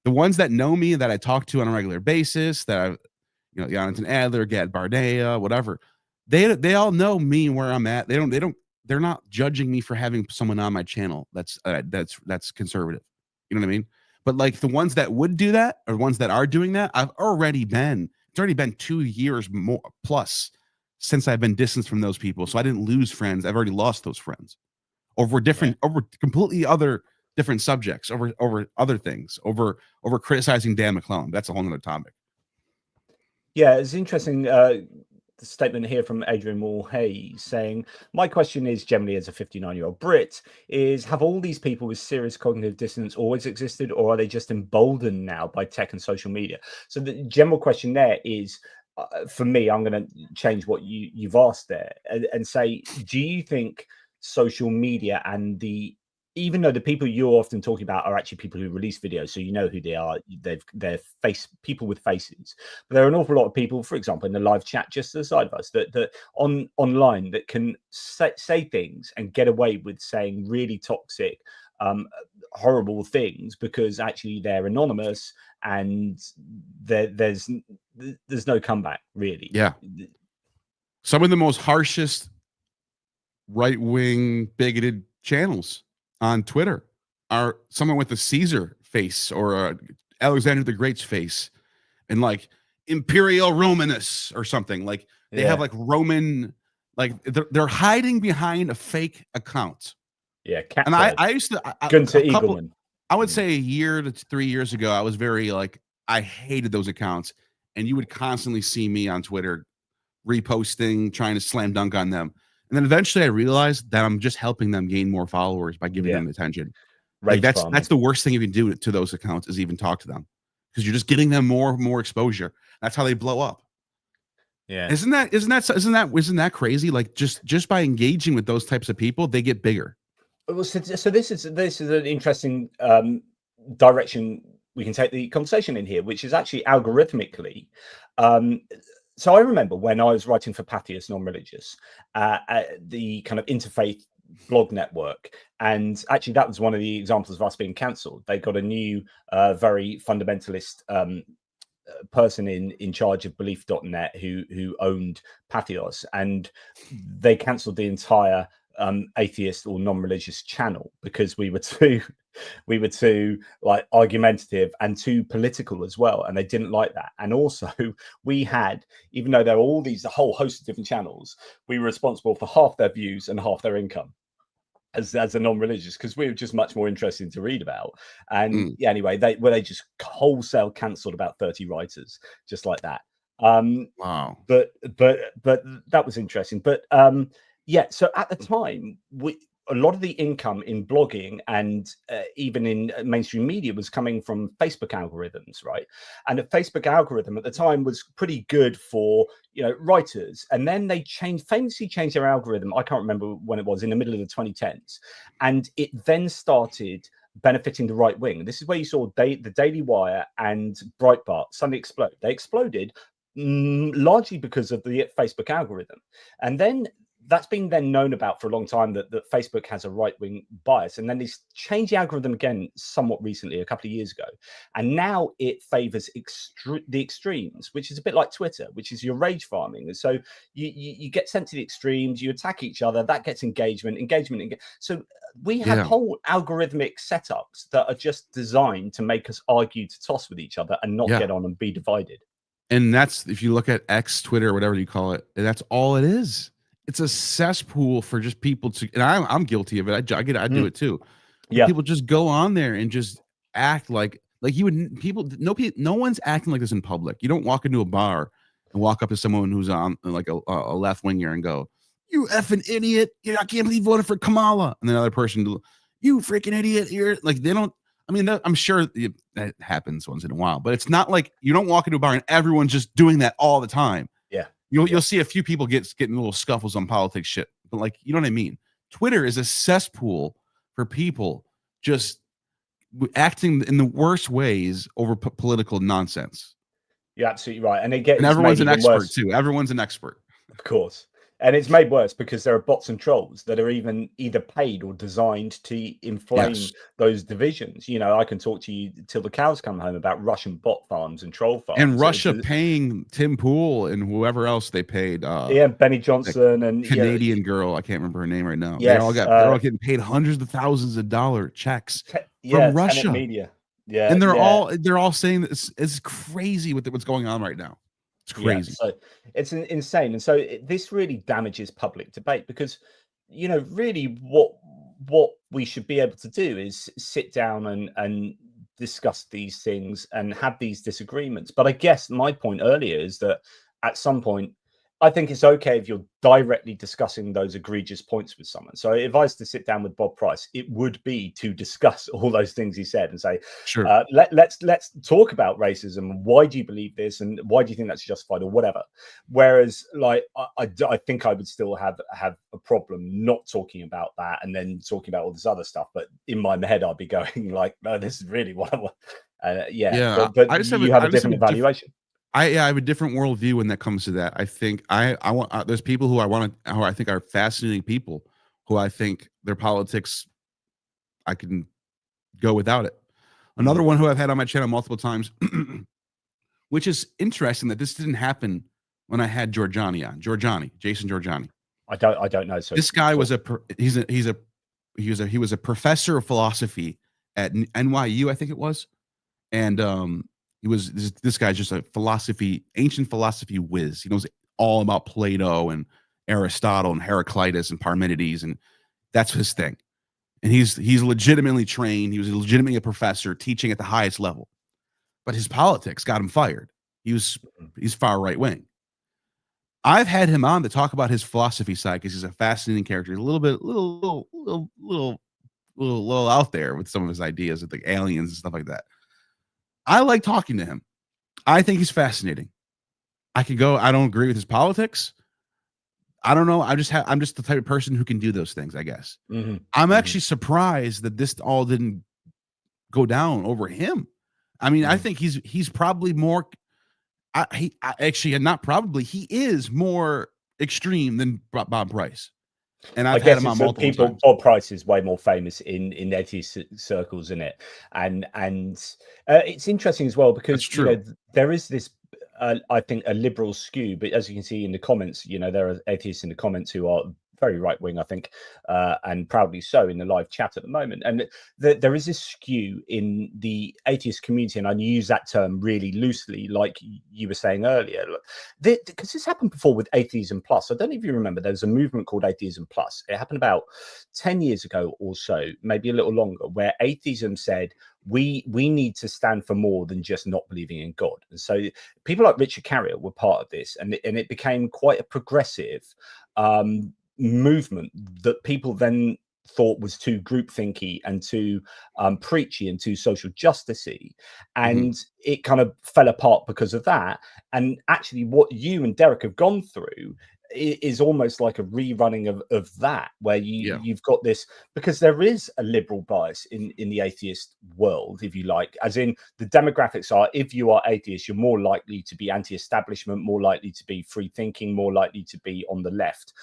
the ones that know me that I talk to on a regular basis, that I've, Jonathan Adler, Gad Bardea, whatever, they all know me and where I'm at. They're not judging me for having someone on my channel that's conservative. You know what I mean? But like the ones that would do that, or ones that are doing that, it's already been 2 years more plus since I've been distanced from those people. So I didn't lose friends. I've already lost those friends over completely other different subjects, over other things, over criticizing Dan McClellan. That's a whole nother topic. Yeah, it's interesting. The statement here from Adrian Moore-Hay saying, my question is, generally as a 59-year-old Brit, is have all these people with serious cognitive dissonance always existed, or are they just emboldened now by tech and social media? So the general question there is, for me, I'm going to change what you've asked there and say, do you think social media and even though the people you're often talking about are actually people who release videos, so you know who they are, they're people with faces. But there are an awful lot of people, for example, in the live chat just to the side of us, that online that can say things and get away with saying really toxic, horrible things because actually they're anonymous and there's no comeback, really. Yeah. Some of the most harshest right-wing bigoted channels on Twitter are someone with a Caesar face or a Alexander the Great's face and like Imperial Romanus or something. Like they have like Roman, like they're hiding behind a fake account. Yeah. And I used to, I would say a year to 3 years ago, I was very like, I hated those accounts. And you would constantly see me on Twitter reposting, trying to slam dunk on them. And then eventually I realized that I'm just helping them gain more followers by giving them attention. Like that's the worst thing you can do to those accounts is even talk to them, because you're just getting them more exposure. That's how they blow up. Yeah. Isn't that crazy? Like just by engaging with those types of people, they get bigger. Well, so this is an interesting direction we can take the conversation in here, which is actually algorithmically. So I remember when I was writing for Atheist Non-Religious, the kind of interfaith blog network, and actually that was one of the examples of us being cancelled. They got a new, very fundamentalist person in charge of belief.net who owned Patheos, and they cancelled the entire atheist or non-religious channel because we were too like argumentative and too political as well, and they didn't like that. And also we had, even though there were a whole host of different channels, we were responsible for half their views and half their income as a non-religious, because we were just much more interesting to read about. And anyway, they just wholesale cancelled about 30 writers just like that. Wow. But that was interesting. But yeah, so at the time, a lot of the income in blogging and even in mainstream media was coming from Facebook algorithms, right? And the Facebook algorithm at the time was pretty good for writers, and then they famously changed their algorithm. I can't remember when it was, in the middle of the 2010s, and it then started benefiting the right wing. This is where you saw the Daily Wire and Breitbart suddenly explode. They exploded largely because of the Facebook algorithm, and then that's been then known about for a long time, that Facebook has a right-wing bias. And then they changed the algorithm again somewhat recently, a couple of years ago. And now it favors the extremes, which is a bit like Twitter, which is your rage farming. And so you get sent to the extremes, you attack each other, that gets engagement. So we have whole algorithmic setups that are just designed to make us argue to toss with each other and not get on and be divided. And that's, if you look at X, Twitter, whatever you call it, that's all it is. It's a cesspool for just people to, and I'm guilty of it. I do it too. Yeah. People just go on there and just act like you would. No one's acting like this in public. You don't walk into a bar and walk up to someone who's on like a left winger and go, "You effing idiot! I can't believe you voted for Kamala." And the other person, "You freaking idiot!" You're like, they don't. I mean, I'm sure that happens once in a while, but it's not like you don't walk into a bar and everyone's just doing that all the time. Yeah. You'll see a few people getting little scuffles on politics shit, but like, you know what I mean? Twitter is a cesspool for people just acting in the worst ways over political nonsense. You're absolutely right. And everyone's an expert too. Everyone's an expert. Of course. And it's made worse because there are bots and trolls that are either paid or designed to inflame those divisions. You know, I can talk to you till the cows come home about Russian bot farms and troll farms. And Russia paying Tim Pool and whoever else they paid. Benny Johnson and Canadian girl. I can't remember her name right now. Yes, they're all getting paid hundreds of thousands of dollar checks from Russia. Media. Yeah. And they're all saying that it's crazy with what's going on right now. It's crazy. Yeah, so it's insane. And so this really damages public debate because, you know, really what we should be able to do is sit down and discuss these things and have these disagreements. But I guess my point earlier is that at some point, I think it's okay if you're directly discussing those egregious points with someone. So if I was to sit down with Bob Price, it would be to discuss all those things he said and say, sure, let's talk about racism. Why do you believe this? And why do you think that's justified or whatever? Whereas like, I think I would still have a problem not talking about that and then talking about all this other stuff. But in my head, I'd be going like, no, this is really what I want. But I just have a different evaluation. I have a different worldview when that comes to that. I think I want there's people who I think are fascinating people who I think their politics I can go without it. Another one who I've had on my channel multiple times, which is interesting that this didn't happen when I had Jason Giorgiani. I don't know. So this guy was he was a professor of philosophy at NYU, I think it was, and this guy's just a ancient philosophy whiz. He knows all about Plato and Aristotle and Heraclitus and Parmenides, and that's his thing. And he's legitimately trained. He was legitimately a professor teaching at the highest level. But his politics got him fired. He's far right wing. I've had him on to talk about his philosophy side because he's a fascinating character. He's a little out there with some of his ideas with like aliens and stuff like that. I like talking to him. I think he's fascinating. I don't agree with his politics. I don't know. I'm just the type of person who can do those things, I guess. I'm actually surprised that this all didn't go down over him. I mean, I think he's probably more. He is more extreme than Bob Price. And I've had him on multiple times. Bob Price is way more famous in atheist circles, isn't it? And it's interesting as well because you know, there is this, I think, a liberal skew. But as you can see in the comments, you know, there are atheists in the comments who are very right wing, I think, and proudly so in the live chat at the moment. And there is this skew in the atheist community, and I use that term really loosely, like you were saying earlier, because this happened before with Atheism Plus. I don't know if you remember, there was a movement called Atheism Plus. It happened about 10 years ago or so, maybe a little longer, where atheism said, we need to stand for more than just not believing in God. And so people like Richard Carrier were part of this, and it became quite a progressive movement that people then thought was too groupthinky and too preachy and too social justicey, and it kind of fell apart because of that. And actually what you and Derek have gone through is almost like a rerunning of that, where you've got this, because there is a liberal bias in the atheist world, if you like, as in the demographics are, if you are atheist, you're more likely to be anti-establishment, more likely to be free thinking, more likely to be on the left.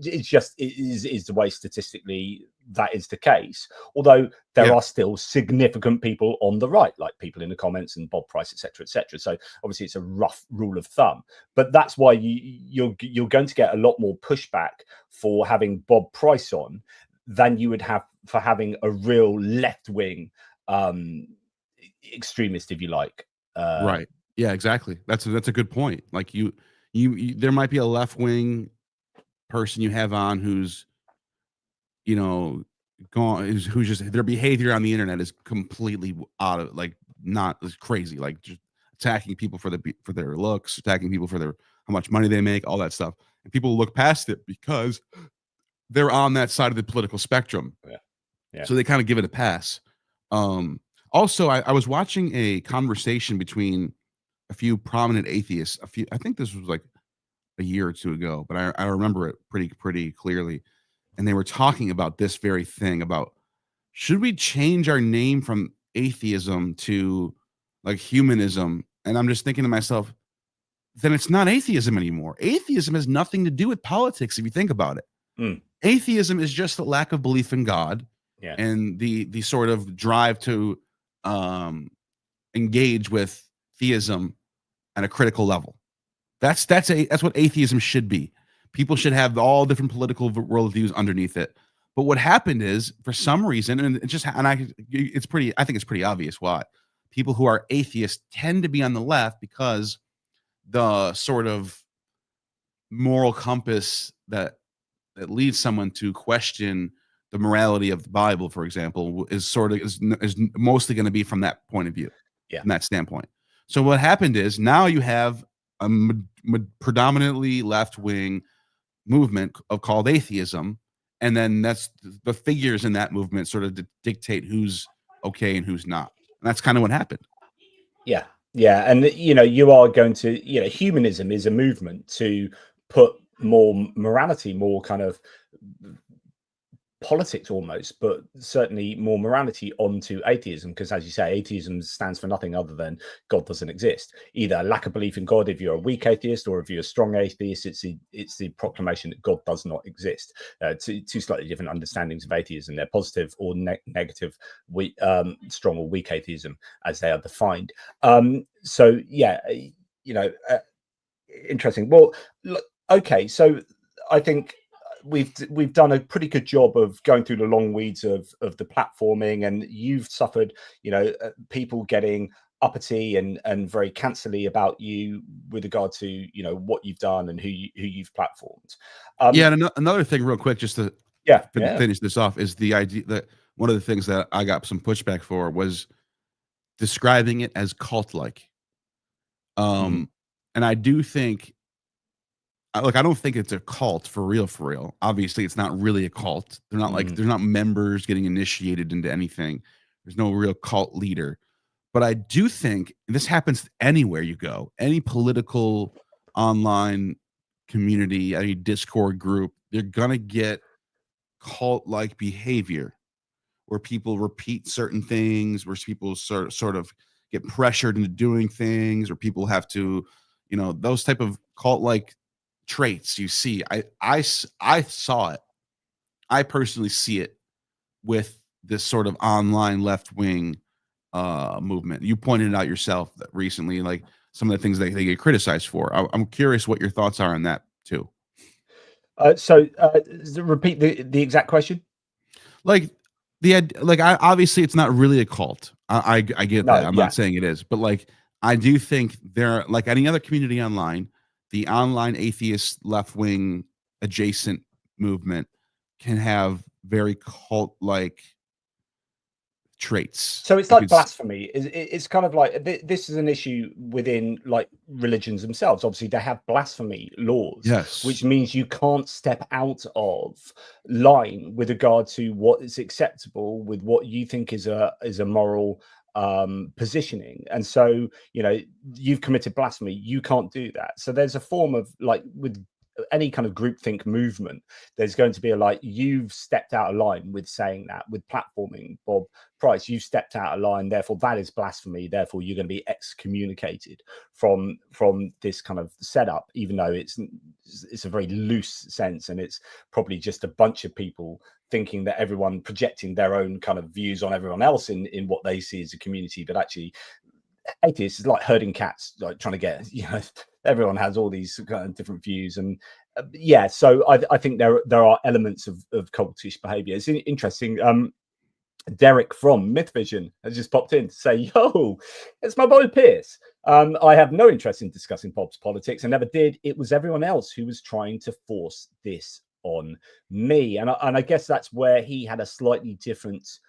It's just is the way statistically that is the case, although there are still significant people on the right, like people in the comments and Bob Price, etc., etc. So obviously it's a rough rule of thumb, but that's why you're going to get a lot more pushback for having Bob Price on than you would have for having a real left-wing extremist, if you like. Right. Yeah, exactly. That's a good point. Like you there might be a left wing person you have on who's, you know, gone who's just their behavior on the internet is completely out of like not is crazy, like just attacking people for their looks, attacking people for their how much money they make, all that stuff. And people look past it because they're on that side of the political spectrum. Yeah. Yeah. So they kind of give it a pass. Also, I was watching a conversation between a few prominent atheists. I think this was like a year or two ago, but I remember it pretty clearly. And they were talking about this very thing about should we change our name from atheism to like humanism? And I'm just thinking to myself, then it's not atheism anymore. Atheism has nothing to do with politics if you think about it. Mm. Atheism is just the lack of belief in God, Yeah. and the sort of drive to engage with theism at a critical level. That's what atheism should be. People should have all different political worldviews underneath it. But what happened is, for some reason, and it's just, and I think it's pretty obvious why people who are atheists tend to be on the left, because the sort of moral compass that leads someone to question the morality of the Bible, for example, is mostly going to be from that point of view, from that standpoint. So what happened is now you have a predominantly left-wing movement called atheism, and then that's the figures in that movement sort of dictate who's okay and who's not. And that's kind of what happened. Yeah. Yeah. And, you are going to, humanism is a movement to put more morality, more kind of politics almost, but certainly more morality onto atheism, because as you say, atheism stands for nothing other than God doesn't exist. Either a lack of belief in God if you're a weak atheist, or if you're a strong atheist, it's the proclamation that God does not exist. Two slightly different understandings of atheism. They're positive or negative, strong or weak atheism as they are defined. So yeah, interesting. Well, look, okay, so I think we've done a pretty good job of going through the long weeds of the platforming, and you've suffered, people getting uppity and very cancelly about you with regard to what you've done and who you've platformed. And another thing, real quick, just to finish this off, is the idea that one of the things that I got some pushback for was describing it as cult-like. And I do think, I don't think it's a cult for real. Obviously, it's not really a cult. They're not like, there's not members getting initiated into anything. There's no real cult leader. But I do think this happens anywhere you go, any political online community, any Discord group, they're going to get cult-like behavior where people repeat certain things, where people sort of get pressured into doing things, or people have to, those type of cult-like traits you see. I saw it. I personally see it with this sort of online left-wing movement. You pointed it out yourself that recently, like some of the things they get criticized for. I'm curious what your thoughts are on that too. So repeat the exact question. Obviously it's not really a cult. I get that. I'm not saying it is, but like I do think there, like any other community online, the online atheist left-wing adjacent movement can have very cult-like traits. So it's like blasphemy. It's kind of like this is an issue within like religions themselves. Obviously, they have blasphemy laws, which means you can't step out of line with regard to what is acceptable with what you think is a moral positioning. And so you've committed blasphemy, you can't do that. So there's a form of, like, with any kind of groupthink movement, there's going to be you've stepped out of line with saying that. With platforming, Bob Price, you've stepped out of line, therefore that is blasphemy, therefore you're going to be excommunicated from this kind of setup, even though it's a very loose sense, and it's probably just a bunch of people thinking that everyone projecting their own kind of views on everyone else in what they see as a community. But actually, atheists is like herding cats, like trying to get, everyone has all these kind of different views. And so I think there are elements of cultish behavior. It's interesting. Derek from Myth Vision has just popped in to say, yo, it's my boy Pierce. I have no interest in discussing Bob's politics. I never did. It was everyone else who was trying to force this on me. And I guess that's where he had a slightly different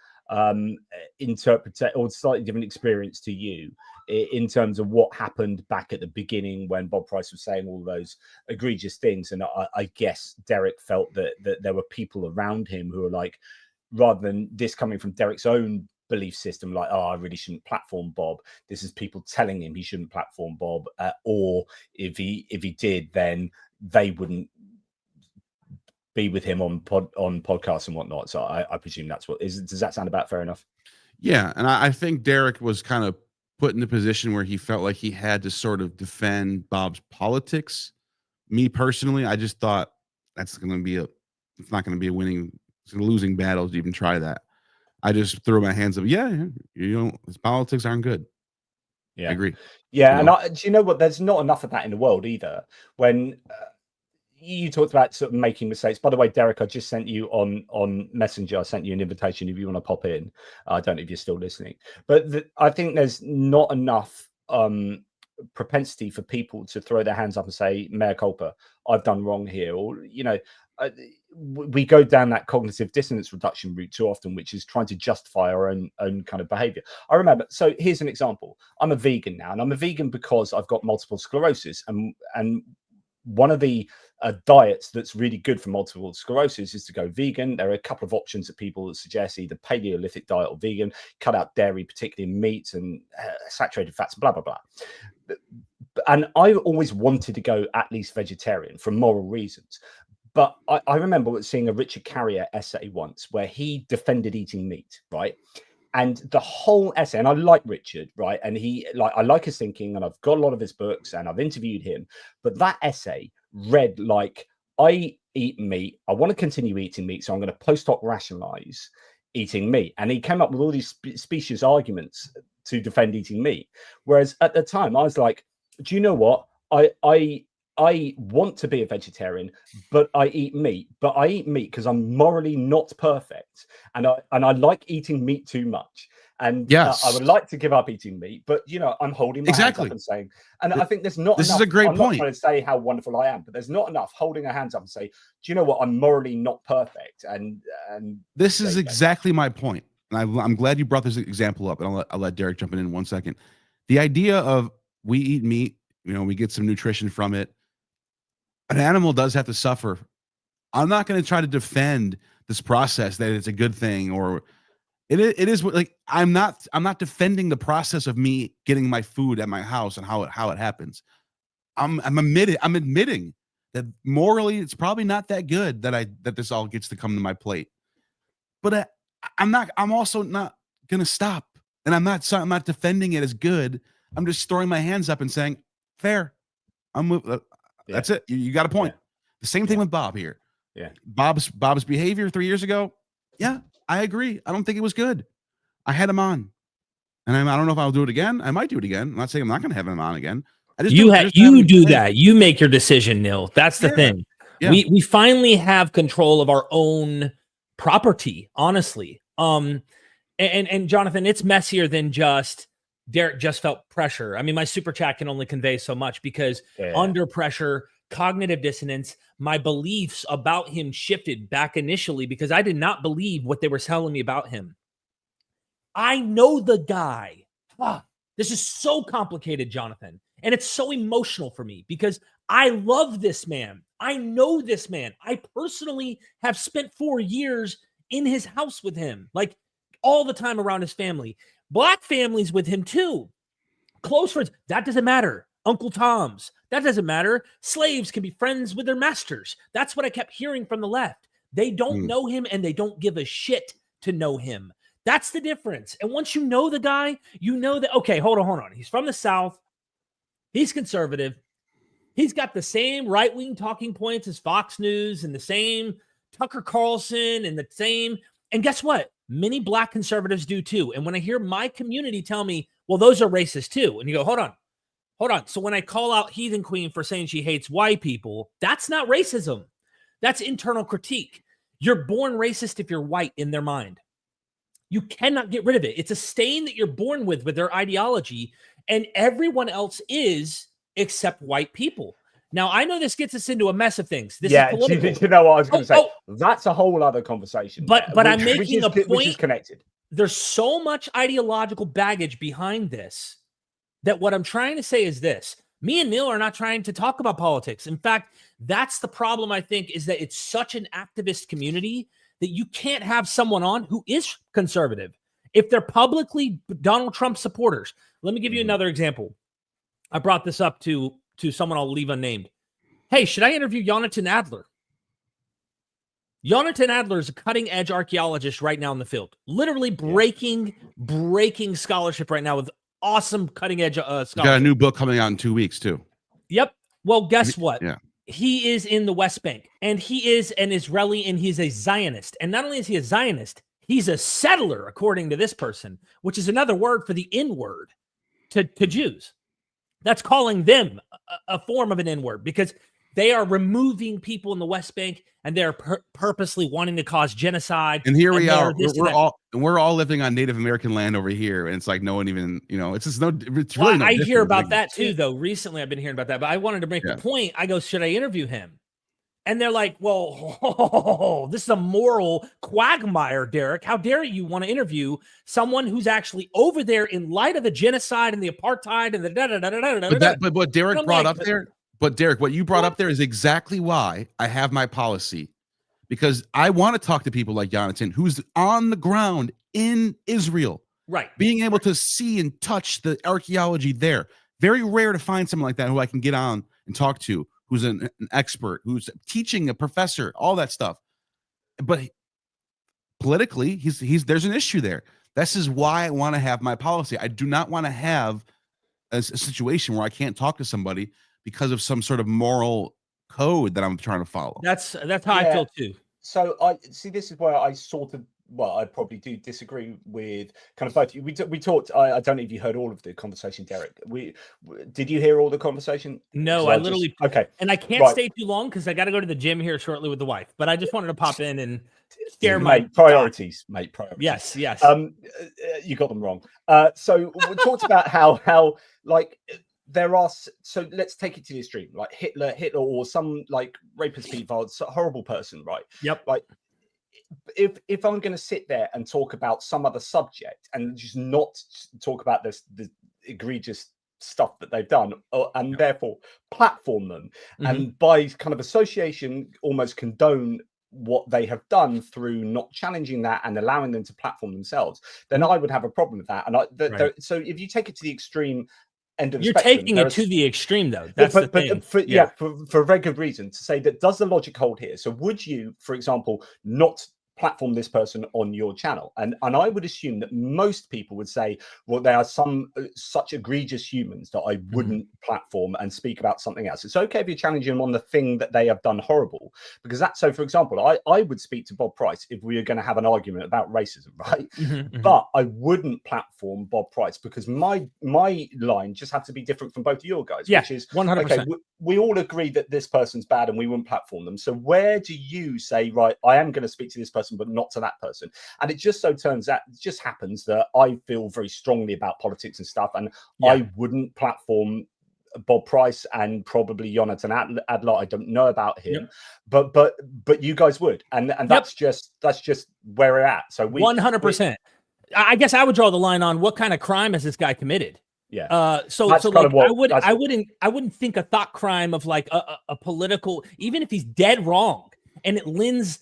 interpretation or slightly different experience to you in terms of what happened back at the beginning when Bob Price was saying all those egregious things. And I guess Derek felt that there were people around him who were like, rather than this coming from Derek's own belief system, like, oh, I really shouldn't platform Bob, this is people telling him he shouldn't platform Bob, or if he did, then they wouldn't be with him on podcasts and whatnot. So I presume that's what is. Does that sound about fair enough? Yeah, and I think Derek was kind of put in a position where he felt like he had to sort of defend Bob's politics. Me personally, I just thought that's going to be it's not going to be a winning, it's a losing battle to even try that. I just threw my hands up. Yeah, his politics aren't good. Yeah, I agree. Yeah, and do you know what? There's not enough of that in the world either. When you talked about sort of making mistakes. By the way, Derek, I just sent you on Messenger. I sent you an invitation if you want to pop in. I don't know if you're still listening, but I think there's not enough propensity for people to throw their hands up and say, "Mea culpa, I've done wrong here," or we go down that cognitive dissonance reduction route too often, which is trying to justify our own kind of behavior. I remember, so here's an example. I'm a vegan now, and I'm a vegan because I've got multiple sclerosis, and one of the diets that's really good for multiple sclerosis is to go vegan. There are a couple of options that people suggest, either Paleolithic diet or vegan, cut out dairy, particularly meat and saturated fats, blah, blah, blah. And I always wanted to go at least vegetarian for moral reasons. But I remember seeing a Richard Carrier essay once where he defended eating meat, right? And the whole essay, and I like Richard, right? And I like his thinking, and I've got a lot of his books, and I've interviewed him. But that essay read like, I eat meat, I want to continue eating meat, so I'm going to post hoc rationalize eating meat. And he came up with all these specious arguments to defend eating meat. Whereas at the time, I was like, do you know what? I want to be a vegetarian, but I eat meat. But I eat meat because I'm morally not perfect, and I like eating meat too much. And yes, I would like to give up eating meat, but I'm holding my hands up and saying, and I think there's not. This enough, is a great I'm point. not trying to say how wonderful I am, but there's not enough holding our hands up and say, do you know what? I'm morally not perfect, and this is exactly my point. And I'm glad you brought this example up, and I'll let Derek jump in 1 second. The idea of we eat meat, we get some nutrition from it. An animal does have to suffer. I'm not going to try to defend this process that it's a good thing, or it is like I'm not defending the process of me getting my food at my house and how it happens. I'm admitting that morally it's probably not that good that this all gets to come to my plate. But I'm also not going to stop, and I'm not defending it as good. I'm just throwing my hands up and saying, fair. That's it. You got a point. Yeah. The same thing with Bob here. Yeah. Bob's behavior 3 years ago. Yeah, I agree. I don't think it was good. I had him on, and I don't know if I'll do it again. I might do it again. I'm not saying I'm not going to have him on again. You do that. You make your decision, Neil. That's the thing. Yeah. We finally have control of our own property, honestly. And Jonathan, it's messier than just Derek just felt pressure. I mean, my super chat can only convey so much because under pressure, cognitive dissonance, my beliefs about him shifted back initially because I did not believe what they were telling me about him. I know the guy. This is so complicated, Jonathan. And it's so emotional for me because I love this man. I know this man. I personally have spent 4 years in his house with him, like all the time around his family. Black families with him too. Close friends. That doesn't matter. Uncle Tom's. That doesn't matter. Slaves can be friends with their masters. That's what I kept hearing from the left. They don't know him and they don't give a shit to know him. That's the difference. And once you know the guy, you know that, okay, hold on. He's from the South. He's conservative. He's got the same right-wing talking points as Fox News and the same Tucker Carlson and the same. And guess what? Many black conservatives do too. And when I hear my community tell me, well, those are racist too. And you go, hold on. So when I call out Heathen Queen for saying she hates white people, that's not racism. That's internal critique. You're born racist if you're white in their mind. You cannot get rid of it. It's a stain that you're born with their ideology. and everyone else is except white people. Now, I know this gets us into a mess of things. This is political. You know what I was going to say? That's a whole other conversation. But I'm making a point. Which is connected. There's so much ideological baggage behind this that what I'm trying to say is this. Me and Neil are not trying to talk about politics. In fact, that's the problem, I think, is that it's such an activist community that you can't have someone on who is conservative if they're publicly Donald Trump supporters. Let me give you another example. I brought this up to someone I'll leave unnamed. Hey, should I interview Jonathan Adler? Jonathan Adler is a cutting-edge archaeologist right now in the field, literally breaking scholarship right now with awesome cutting-edge scholarship. Got a new book coming out in 2 weeks, too. Yep. Well, guess what? Yeah. He is in the West Bank, and he is an Israeli, and he's a Zionist. And not only is he a Zionist, he's a settler, according to this person, which is another word for the N-word to Jews. That's calling them a form of an N-word because they are removing people in the West Bank and they're purposely wanting to cause genocide. And here we are. We're all living on Native American land over here. And it's like no one even, it's just it's really no I hear about that too, though. Recently, I've been hearing about that, but I wanted to make a point. I go, should I interview him? And they're like, well, this is a moral quagmire, Derek. How dare you want to interview someone who's actually over there in light of the genocide and the apartheid and the da-da-da-da-da-da-da. But what Derek brought up there, Derek, what you brought up there is exactly why I have my policy. Because I want to talk to people like Jonathan, who's on the ground in Israel. Right. Being able to see and touch the archaeology there. Very rare to find someone like that who I can get on and talk to. Who's an expert, who's teaching, a professor, all that stuff. But politically, there's an issue there. This is why I want to have my policy. I do not want to have a situation where I can't talk to somebody because of some sort of moral code that I'm trying to follow. That's how I feel too. So I see. This is where I sort of. Well, I probably do disagree with kind of both. We talked. I don't know if you heard all of the conversation, Derek. Did you hear all the conversation? No, I literally. Okay, and I can't stay too long because I got to go to the gym here shortly with the wife. But I just wanted to pop in and share my priorities, mate. Priorities. Yes. You got them wrong. So we talked about how like there are. So let's take it to the extreme, like Hitler, or some like rapist, pedophile, horrible person, right? Yep. Like. If I'm going to sit there and talk about some other subject and just not talk about the egregious stuff that they've done and therefore platform them and by kind of association almost condone what they have done through not challenging that and allowing them to platform themselves, then I would have a problem with that. And so if you take it to the extreme end of the spectrum, taking it to the extreme, though. That's the thing. For a very good reason to say that. Does the logic hold here? So would you, for example, not platform this person on your channel? And I would assume that most people would say, well, there are some such egregious humans that I wouldn't platform and speak about something else. It's okay if you're challenging them on the thing that they have done horrible, because that's so. For example, I would speak to Bob Price if we were going to have an argument about racism, right? But I wouldn't platform Bob Price because my line just had to be different from both of your guys, which is 100%. Okay, we all agree that this person's bad and we wouldn't platform them. So where do you say, right, I am going to speak to this person but not to that person? And it just so turns out, it just happens that I feel very strongly about politics and stuff, and I wouldn't platform Bob Price and probably Jonathan Adler. I don't know about him, but you guys would, and that's just where we're at. So 100%. I guess I would draw the line on what kind of crime has this guy committed. So like I wouldn't think a thought crime of like a political, even if he's dead wrong, and it lends.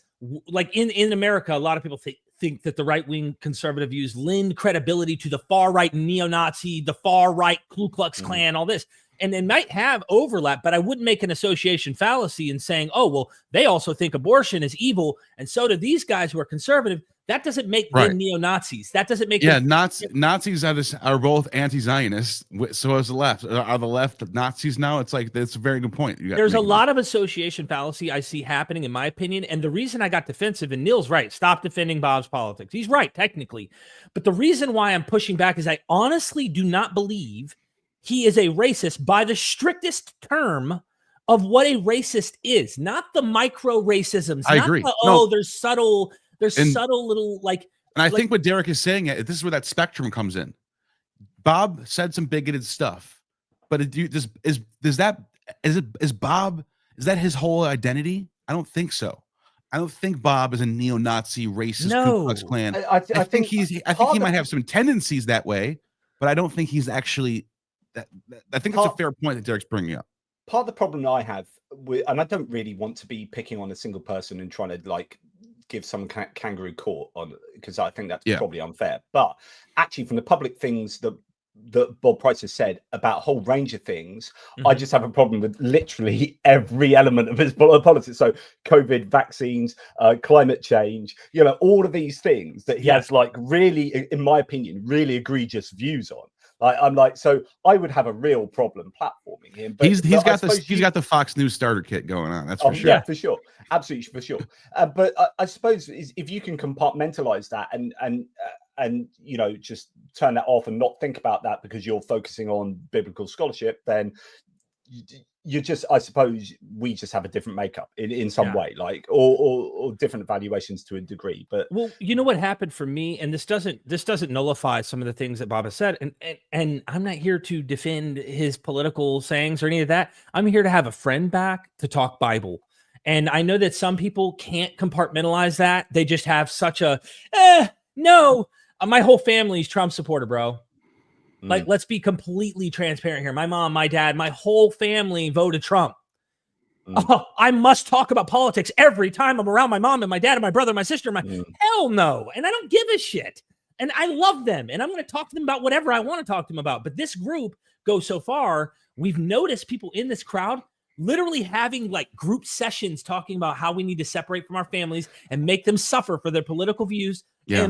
Like in America, a lot of people think that the right-wing conservative views lend credibility to the far-right neo-Nazi, the far-right Ku Klux Klan, all this. And it might have overlap, but I wouldn't make an association fallacy in saying, oh, well, they also think abortion is evil, and so do these guys who are conservative. That doesn't make them neo-Nazis. That doesn't make them... Nazis are both anti-Zionists. So is the left. Are the left Nazis now? It's like, that's a very good point. There's a lot of association fallacy I see happening, in my opinion. And the reason I got defensive, and Neil's right, stop defending Bob's politics. He's right, technically. But the reason why I'm pushing back is I honestly do not believe he is a racist by the strictest term of what a racist is. Not the micro racisms. I agree. There's subtle little like. And I think what Derek is saying, this is where that spectrum comes in. Bob said some bigoted stuff, but is his whole identity? I don't think so. I don't think Bob is a neo-Nazi, racist, Ku Klux Klan. I think he might have some tendencies that way, but I don't think he's actually that. I think it's a fair point that Derek's bringing up. Part of the problem I have, and I don't really want to be picking on a single person and trying to like give some kangaroo court on, because I think that's probably unfair. But actually, from the public things that Bob Price has said about a whole range of things, I just have a problem with literally every element of his politics. So COVID, vaccines, climate change, all of these things that he has, like, really, in my opinion, really egregious views on. So I would have a real problem platforming him. But he's got the Fox News starter kit going on. That's for sure. Yeah, for sure, absolutely for sure. But I suppose if you can compartmentalize that and just turn that off and not think about that because you're focusing on biblical scholarship, then you just, I suppose we just have a different makeup in some way, like, or different evaluations to a degree. But well, what happened for me, and this doesn't nullify some of the things that Bob has said, and I'm not here to defend his political sayings or any of that. I'm here to have a friend back to talk Bible. And I know that some people can't compartmentalize that. They just have such a, no, my whole family's Trump supporter, bro. Like, let's be completely transparent here. My mom, my dad, my whole family voted Trump. Oh, I must talk about politics every time I'm around my mom and my dad and my brother and my sister. Hell no. And I don't give a shit. And I love them. And I'm going to talk to them about whatever I want to talk to them about. But this group goes so far. We've noticed people in this crowd literally having like group sessions talking about how we need to separate from our families and make them suffer for their political views. Yeah.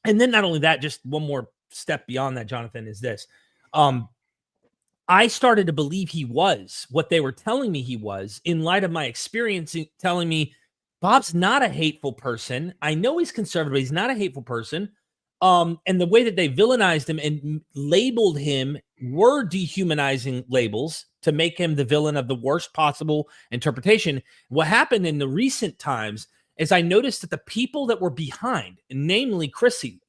And then not only that, just one more step beyond that, Jonathan, is this. I started to believe he was what they were telling me he was in light of my experience telling me Bob's not a hateful person. I know he's conservative, but he's not a hateful person. And the way that they villainized him and labeled him were dehumanizing labels to make him the villain of the worst possible interpretation. What happened in the recent times is I noticed that the people that were behind, namely Chrissy,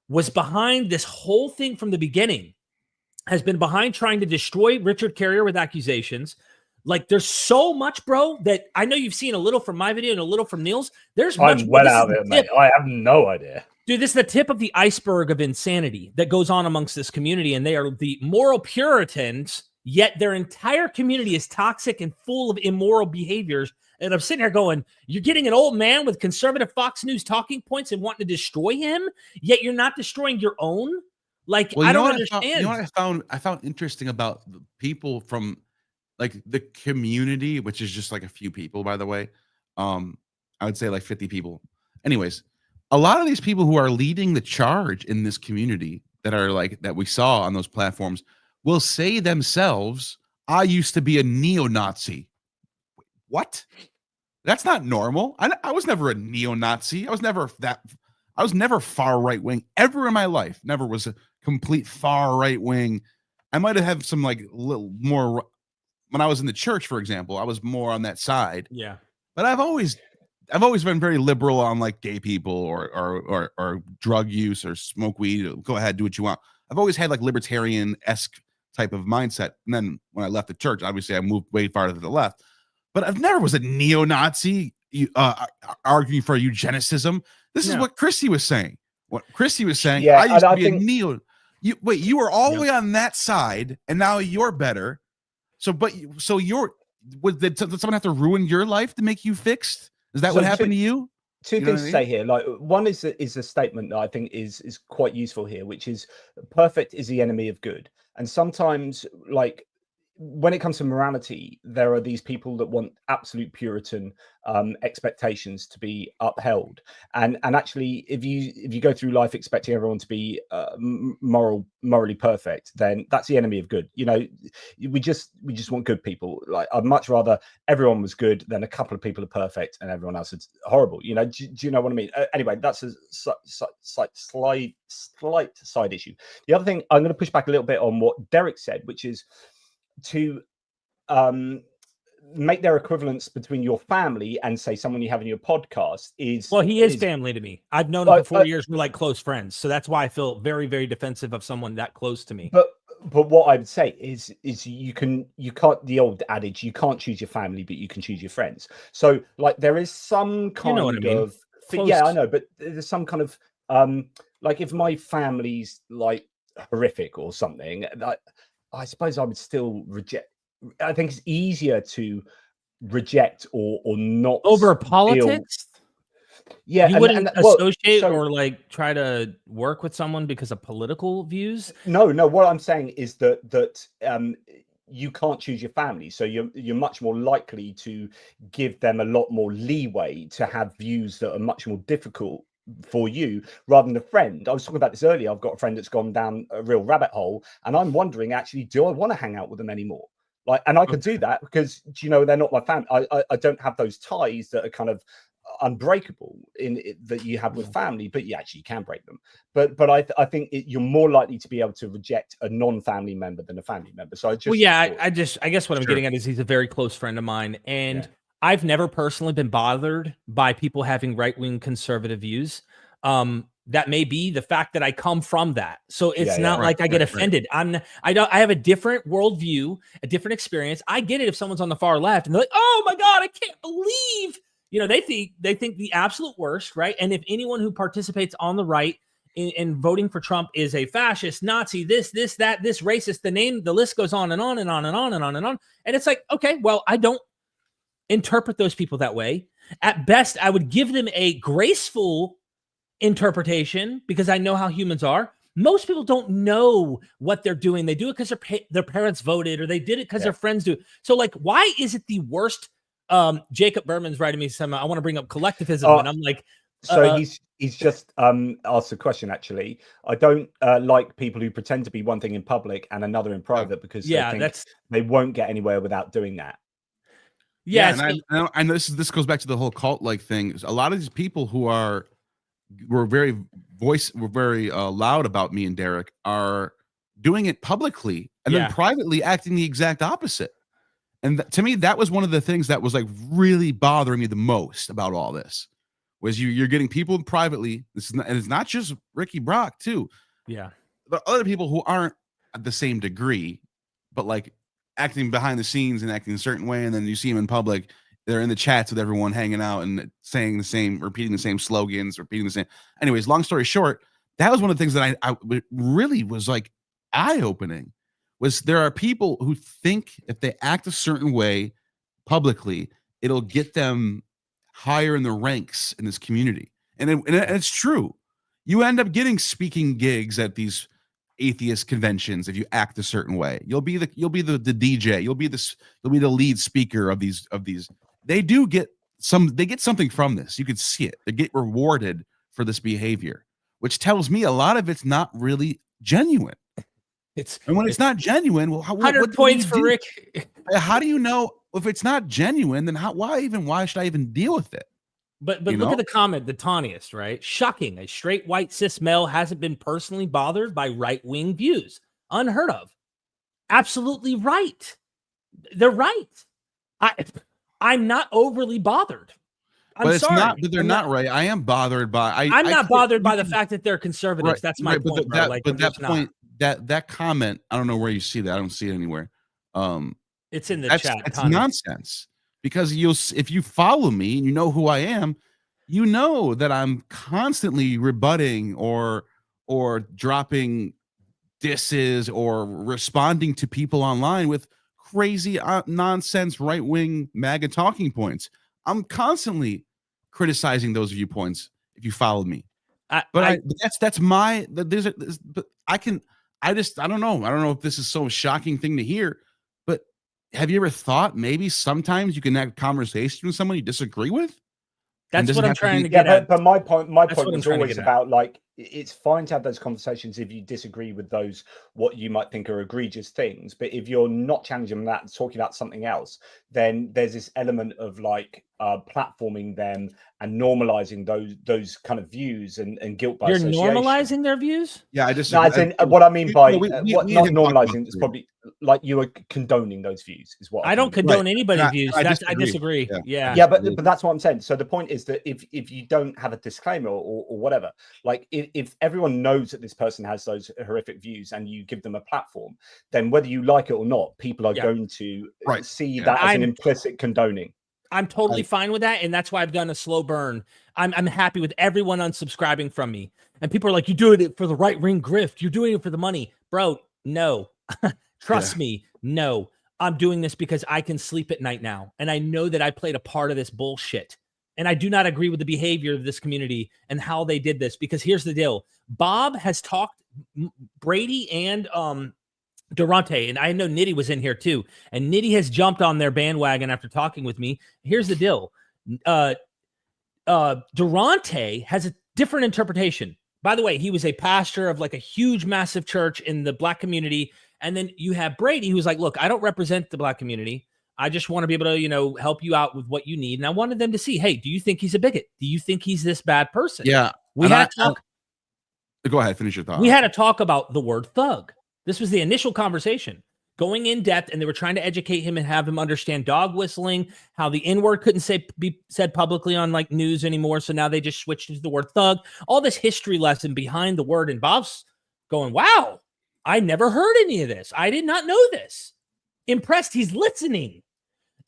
was behind this whole thing from the beginning, has been behind trying to destroy Richard Carrier with accusations. Like, there's so much, bro, that I know you've seen a little from my video and a little from Neil's. There's much. I'm well out of it, mate. I have no idea. Dude, this is the tip of the iceberg of insanity that goes on amongst this community, and they are the moral Puritans, yet their entire community is toxic and full of immoral behaviors. And I'm sitting here going, you're getting an old man with conservative Fox News talking points and wanting to destroy him, yet you're not destroying your own? Like, well, I don't understand. What I found interesting about the people from like the community, which is just like a few people, by the way. I would say like 50 people. Anyways, a lot of these people who are leading the charge in this community that are like that we saw on those platforms will say themselves, I used to be a neo-Nazi. What? That's not normal. I was never a neo-Nazi. I was never far right wing ever in my life. Never was a complete far right wing. I might have had some like little more when I was in the church, for example. I was more on that side. Yeah. But I've always been very liberal on like gay people or drug use or smoke weed. Go ahead, do what you want. I've always had like libertarian-esque type of mindset. And then when I left the church, obviously I moved way farther to the left. But I've never was a neo-Nazi arguing for eugenicism. This is what Chrissy was saying. What Chrissy was saying, I used to be a neo. You were all the way on that side, and now you're better. Did someone have to ruin your life to make you fixed? Is that what happened to you? Two things to say here. Like, one is a statement that I think is quite useful here, which is perfect is the enemy of good. And sometimes, like, when it comes to morality, there are these people that want absolute Puritan expectations to be upheld, and actually, if you go through life expecting everyone to be morally perfect, then that's the enemy of good. We just want good people. Like, I'd much rather everyone was good than a couple of people are perfect and everyone else is horrible. Do you know what I mean? Anyway, that's a slight side issue. The other thing, I'm going to push back a little bit on what Derek said, which is to make their equivalence between your family and say someone you have in your podcast is. Well, he is family to me. I've known him for 4 years. We're like close friends, so that's why I feel very, very defensive of someone that close to me. But what I would say is you can't, the old adage, you can't choose your family, but you can choose your friends. So like there is some kind of yeah, I know, but there's some kind of like if my family's like horrific or something, I suppose I would still reject. I think it's easier to reject or not over politics. Yeah, you wouldn't associate or like try to work with someone because of political views. No. What I'm saying is that you can't choose your family, so you're much more likely to give them a lot more leeway to have views that are much more difficult for you rather than a friend. I was talking about this earlier. I've got a friend that's gone down a real rabbit hole, and I'm wondering actually, do I want to hang out with them anymore? Like, and I could do that because they're not my family. I don't have those ties that are kind of unbreakable that you have with family, but you actually can break them. But I think you're more likely to be able to reject a non-family member than a family member. So I guess what I'm getting at is he's a very close friend of mine, and I've never personally been bothered by people having right-wing conservative views. That may be the fact that I come from that. So it's not like I get offended. I have a different worldview, a different experience. I get it if someone's on the far left and they're like, oh my God, I can't believe, they think the absolute worst, right? And if anyone who participates on the right in voting for Trump is a fascist, Nazi, this, that, this racist, the list goes on and on and on and on and on and on. And it's like, okay, well, I don't interpret those people that way. At best, I would give them a graceful interpretation because I know how humans are. Most people don't know what they're doing. They do it because their parents voted, or they did it because their friends do. So like, why is it the worst? Jacob Berman's writing me some, I want to bring up collectivism. And I'm like, so he's just asked a question. Actually, I don't like people who pretend to be one thing in public and another in private because they won't get ananywhere without doing that. Yeah, and I know this goes back to the whole cult-like thing. A lot of these people who were very loud about me and Derek are doing it publicly and then privately acting the exact opposite. And to me, that was one of the things that was like really bothering me the most about all this. Was you're getting people privately. And it's not just Ricky Brock too. Yeah, there are other people who aren't at the same degree, but like acting behind the scenes and acting a certain way, and then you see them in public. They're in the chats with everyone hanging out and saying the same, repeating the same slogans, repeating the same. Anyways, long story short, that was one of the things that I really was like eye-opening. Was there are people who think if they act a certain way publicly, it'll get them higher in the ranks in this community. And it's true. You end up getting speaking gigs at these atheist conventions if you act a certain way. You'll be the DJ. You'll be the lead speaker of these. They get something from this. You could see it. They get rewarded for this behavior, which tells me a lot of it's not really genuine. And when it's not genuine, well, 100 points for Rick. How do you know if it's not genuine? Then why should I even deal with it? But look at the comment, the tawniest, right? Shocking. A straight white cis male hasn't been personally bothered by right-wing views. Unheard of. Absolutely right. They're right. I'm not overly bothered. I'm sorry. But they're not right. I am bothered by. I'm not bothered by the fact that they're conservatives. Right, that's my point. That comment, I don't know where you see that. I don't see it anywhere. It's in the chat. It's nonsense. Because if you follow me and you know who I am, you know that I'm constantly rebutting or dropping disses or responding to people online with crazy nonsense right-wing MAGA talking points. I'm constantly criticizing those viewpoints if you follow me. I don't know if this is so shocking thing to hear, but have you ever thought maybe sometimes you can have a conversation with someone you disagree with? That's what I'm trying to get at. But my point was always about like, it's fine to have those conversations if you disagree with those, what you might think are egregious things. But if you're not challenging that, talking about something else, then there's this element of like, platforming them and normalizing those kind of views and guilt by You're association. normalizing their views? Yeah, I just No, as in, what I mean by what not normalizing, it's probably like you are condoning those views is what I don't condone anybody's And views. I I disagree. Yeah, but that's what I'm saying. So the point is that if you don't have a disclaimer or whatever, like if everyone knows that this person has those horrific views and you give them a platform, then whether you like it or not, people are going to see that as an implicit condoning. I'm totally fine with that, and that's why I've done a slow burn. I'm happy with everyone unsubscribing from me. And people are like, "You're doing it for the right-wing grift. You're doing it for the money." Bro, no. Trust me, no. I'm doing this because I can sleep at night now, and I know that I played a part of this bullshit. And I do not agree with the behavior of this community and how they did this, because here's the deal. Bob has talked, Brady and Durante, and I know Nitty was in here too, and Nitty has jumped on their bandwagon after talking with me. Here's the deal. Durante has a different interpretation. By the way, he was a pastor of like a huge, massive church in the Black community. And then you have Brady, who's like, look, I don't represent the Black community. I just want to be able to, help you out with what you need. And I wanted them to see, hey, do you think he's a bigot? Do you think he's this bad person? Yeah. We had to talk. Go ahead, finish your thought. We had to talk about the word thug. This was the initial conversation, going in depth, and they were trying to educate him and have him understand dog whistling, how the N-word couldn't be said publicly on like news anymore. So now they just switched to the word thug. All this history lesson behind the word, and Bob's going, wow, I never heard any of this. I did not know this. Impressed. He's listening.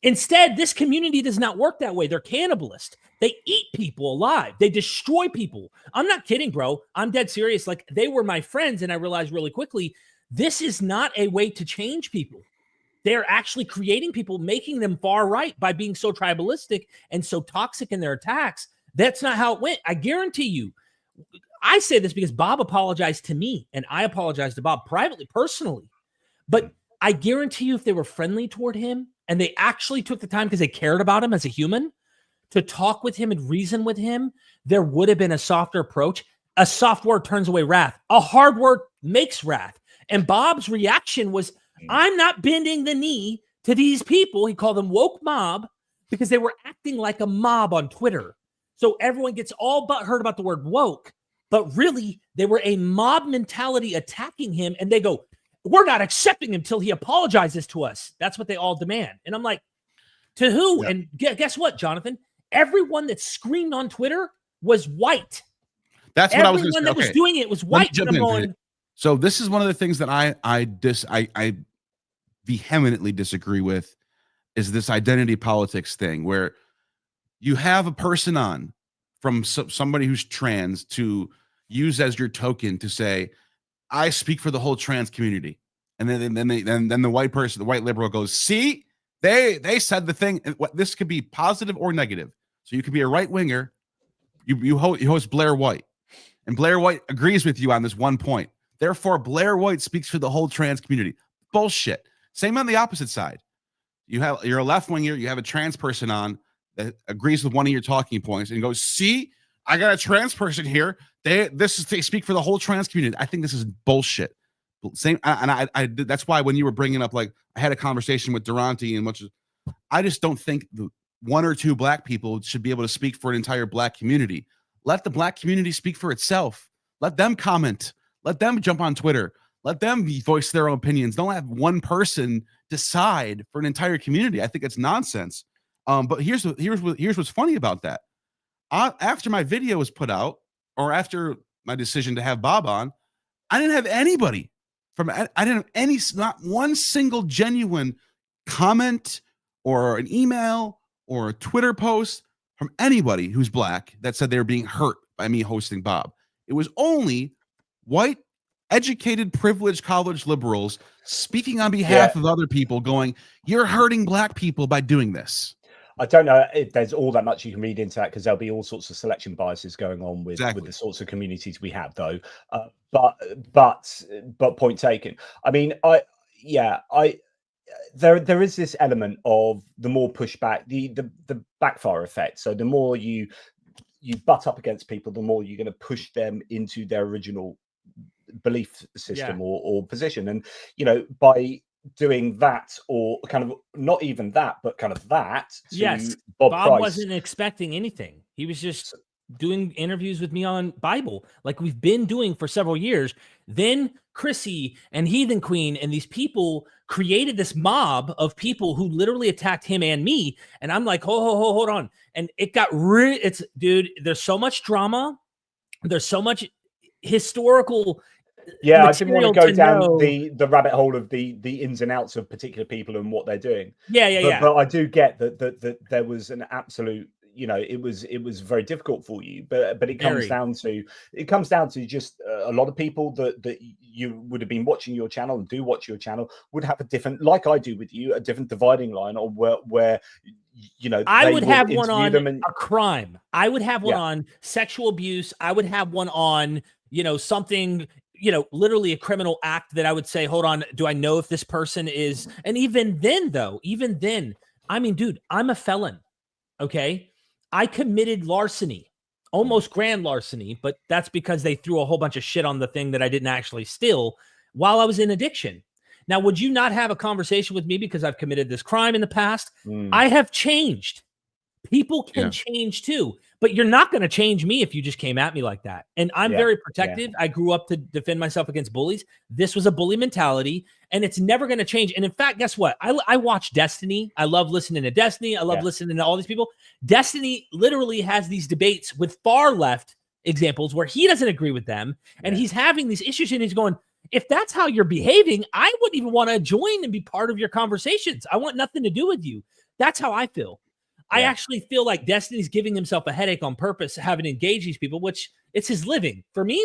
Instead, this community does not work that way. They're cannibalist. They eat people alive. They destroy people. I'm not kidding, bro. I'm dead serious. Like, they were my friends, and I realized really quickly, this is not a way to change people. They're actually creating people, making them far right by being so tribalistic and so toxic in their attacks. That's not how it went. I guarantee you. I say this because Bob apologized to me, and I apologized to Bob privately, personally. But I guarantee you, if they were friendly toward him and they actually took the time because they cared about him as a human to talk with him and reason with him, there would have been a softer approach. A soft word turns away wrath. A hard word makes wrath. And Bob's reaction was, I'm not bending the knee to these people. He called them woke mob because they were acting like a mob on Twitter. So everyone gets all but heard about the word woke, but really they were a mob mentality attacking him. And they go, we're not accepting him till he apologizes to us. That's what they all demand. And I'm like, to who? Yeah. And guess what, Jonathan? Everyone that screamed on Twitter was white. That's what I was going to say. Everyone that was doing it was white. And I'm going, so this is one of the things that I vehemently disagree with, is this identity politics thing, where you have a person on from somebody who's trans to use as your token to say, I speak for the whole trans community, and then the white person, the white liberal, goes, see, they said the thing. This could be positive or negative. So you could be a right winger. You host Blair White, and Blair White agrees with you on this one point. Therefore, Blair White speaks for the whole trans community. Bullshit. Same on the opposite side. You're a left winger. You have a trans person on that agrees with one of your talking points and goes, see, I got a trans person here. They speak for the whole trans community. I think this is bullshit. Same, and I that's why when you were bringing up, like, I had a conversation with Durante, and I just don't think the one or two black people should be able to speak for an entire black community. Let the black community speak for itself. Let them comment. Let them jump on Twitter. Let them voice their own opinions. Don't have one person decide for an entire community. I think it's nonsense. But here's what's funny about that. After my video was put out, or after my decision to have Bob on, I didn't have anybody not one single genuine comment or an email or a Twitter post from anybody who's black that said they were being hurt by me hosting Bob. It was only white, educated, privileged college liberals speaking on behalf of other people, going, you're hurting black people by doing this. I don't know if there's all that much you can read into that, because there'll be all sorts of selection biases going on with the sorts of communities we have, though. But point taken. I mean, there is this element of the more pushback, the backfire effect. So the more you butt up against people, the more you're going to push them into their original belief system or position. And by doing that, or kind of not even that, but kind of that to Yes, Bob Price. wasn't expecting anything. He was just doing interviews with me on Bible, like we've been doing for several years. Then Chrissy and Heathen Queen and these people created this mob of people who literally attacked him and me. And I'm like, hold on. And it got dude, there's so much drama. There's so much historical. Yeah, I didn't want to go down the rabbit hole of the ins and outs of particular people and what they're doing. But I do get that there was an absolute, you know, it was very difficult for you, but it comes down to just a lot of people that you would have been watching your channel and do watch your channel would have a different, like I do with you, a different dividing line, or where you know, I would have one on a crime. I would have one on sexual abuse. I would have one on, you know, something, you know, literally a criminal act that I would say, hold on, do I know if this person is? And even then, I mean, dude, I'm a felon. Okay. I committed larceny, almost grand larceny, but that's because they threw a whole bunch of shit on the thing that I didn't actually steal while I was in addiction. Now, would you not have a conversation with me because I've committed this crime in the past? I have changed. People can change too, but you're not going to change me if you just came at me like that. And I'm very protective. I grew up to defend myself against bullies. This was a bully mentality, and it's never going to change. And in fact, guess what? I watch Destiny. I love listening to Destiny. I love listening to all these people. Destiny literally has these debates with far left examples where he doesn't agree with them, and he's having these issues, and he's going, if that's how you're behaving, I wouldn't even want to join and be part of your conversations. I want nothing to do with you. That's how I feel. I actually feel like Destiny's giving himself a headache on purpose, having engaged these people, which it's his living. For me,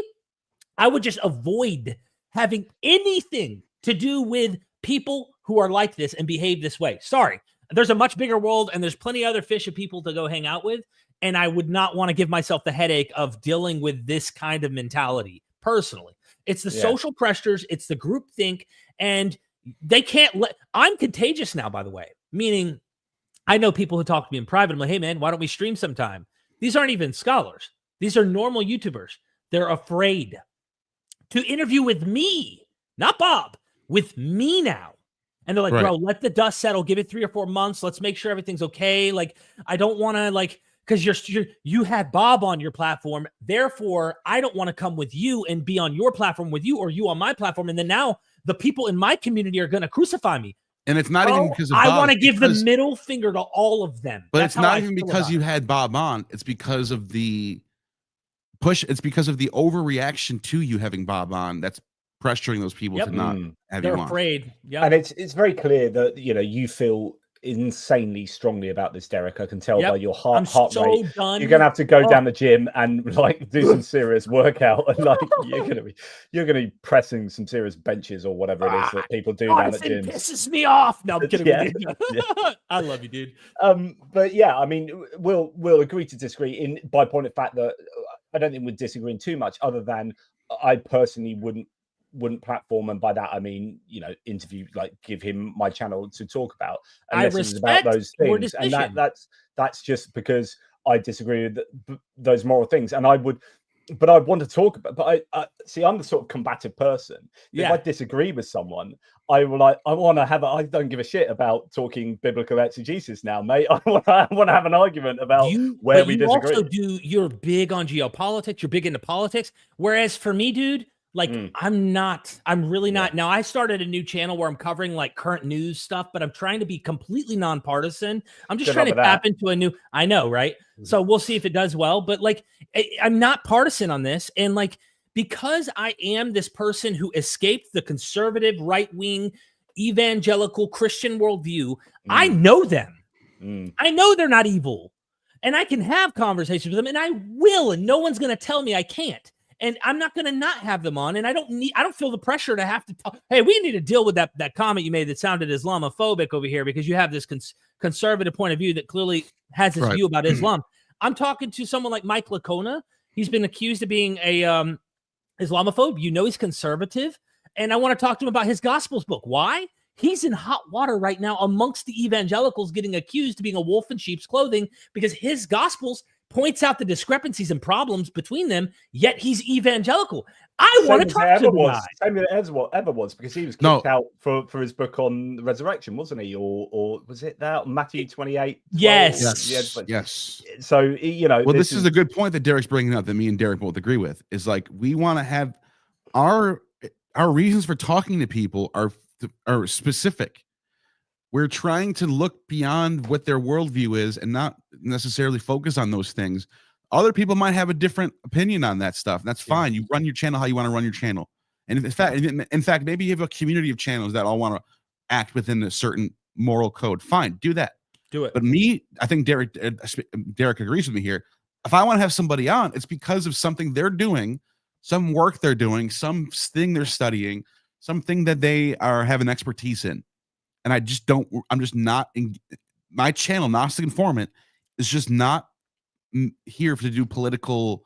I would just avoid having anything to do with people who are like this and behave this way. Sorry. There's a much bigger world, and there's plenty of other fish of people to go hang out with. And I would not want to give myself the headache of dealing with this kind of mentality personally. It's the social pressures. It's the group think. And they can't I'm contagious now, by the way, meaning I know people who talk to me in private. I'm like, hey, man, why don't we stream sometime? These aren't even scholars. These are normal YouTubers. They're afraid to interview with me, not Bob, with me now. And they're like, bro, let the dust settle. Give it 3 or 4 months. Let's make sure everything's okay. Like, I don't want to, like, because you had Bob on your platform. Therefore, I don't want to come with you and be on your platform with you, or you on my platform. And then now the people in my community are going to crucify me. And it's not even because of Bob. I want to give the middle finger to all of them. But it's not even because you had Bob on. It's because of the push. It's because of the overreaction to you having Bob on. That's pressuring those people to not have you on. They're afraid. Yeah. And it's very clear that, you know, you feel insanely strongly about this, Derek. I can tell by your heart rate. You're gonna have to go down the gym and like do some serious workout, and like you're gonna be pressing some serious benches or whatever it is that people do down at gyms. It pisses me off. No, I'm kidding. I love you, dude. But yeah, I mean, we'll agree to disagree by point of fact that I don't think we're disagreeing too much, other than I personally wouldn't platform, and by that I mean, you know, interview, like give him my channel to talk about, unless it's about those things, and that's just because I disagree with those moral things, and I want to talk about. But I see, I'm the sort of combative person. If I disagree with someone, I want to have. I don't give a shit about talking biblical exegesis now, mate. I want to have an argument about where we disagree. You're big on geopolitics. You're big into politics. Whereas for me, dude, like I'm really not. Now I started a new channel where I'm covering like current news stuff, but I'm trying to be completely nonpartisan. I'm just trying to tap into a new, I know, right? So we'll see if it does well, but like, I'm not partisan on this. And like, because I am this person who escaped the conservative, right-wing, evangelical Christian worldview, I know them. I know they're not evil, and I can have conversations with them, and I will, and no one's going to tell me I can't. And I'm not going to not have them on. And I don't feel the pressure to have to talk. Hey, we need to deal with that comment you made that sounded Islamophobic over here, because you have this conservative point of view that clearly has this view about Islam. I'm talking to someone like Mike Lacona. He's been accused of being a Islamophobe. You know, he's conservative. And I want to talk to him about his Gospels book. Why? He's in hot water right now amongst the evangelicals, getting accused of being a wolf in sheep's clothing, because his Gospels, points out the discrepancies and problems between them, yet he's evangelical. I want to talk to the guy. Same as ever was, because he was kicked out for his book on the resurrection, wasn't he? Or was it that Matthew 28? Yes. So, you know, well, this is a good point that Derek's bringing up that me and Derek both agree with. Is like, we want to have our reasons for talking to people are specific. We're trying to look beyond what their worldview is and not necessarily focus on those things. Other people might have a different opinion on that stuff. That's fine. You run your channel how you want to run your channel. And in fact, maybe you have a community of channels that all want to act within a certain moral code. Fine, do that. Do it. But I think Derek agrees with me here. If I want to have somebody on, it's because of something they're doing, some work they're doing, something they're studying, something that they have an expertise in. And I'm just not in my channel. Gnostic Informant is just not here to do political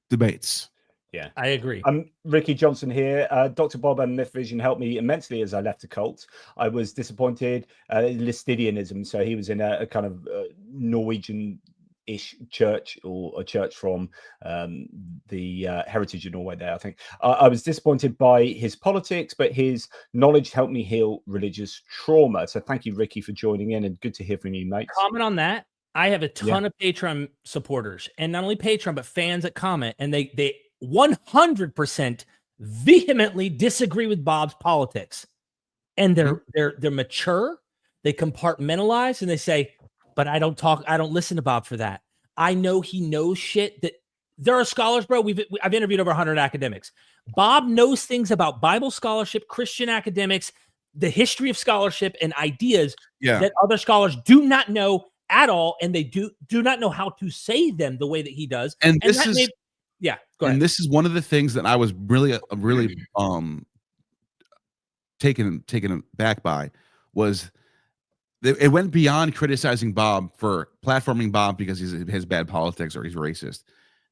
debates. Yeah, I agree. Ricky Johnson here. Dr. Bob and Myth Vision helped me immensely as I left the cult. I was disappointed. Listidianism. So he was in a kind of Norwegian-ish church, or a church from the heritage of Norway there, I think. I was disappointed by his politics, but his knowledge helped me heal religious trauma. So thank you, Ricky, for joining in, and good to hear from you, mate. Comment on that. I have a ton of Patreon supporters, and not only Patreon, but fans that comment, and they 100% vehemently disagree with Bob's politics. And they're mature, they compartmentalize, and they say, but I don't listen to Bob for that. I know he knows shit that there are scholars, bro. I've interviewed over 100 academics. Bob knows things about Bible scholarship, Christian academics, the history of scholarship, and ideas that other scholars do not know at all, and they do not know how to say them the way that he does. And go ahead. And this is one of the things that I was really taken aback by, was it went beyond criticizing Bob for platforming Bob because he has bad politics or he's racist.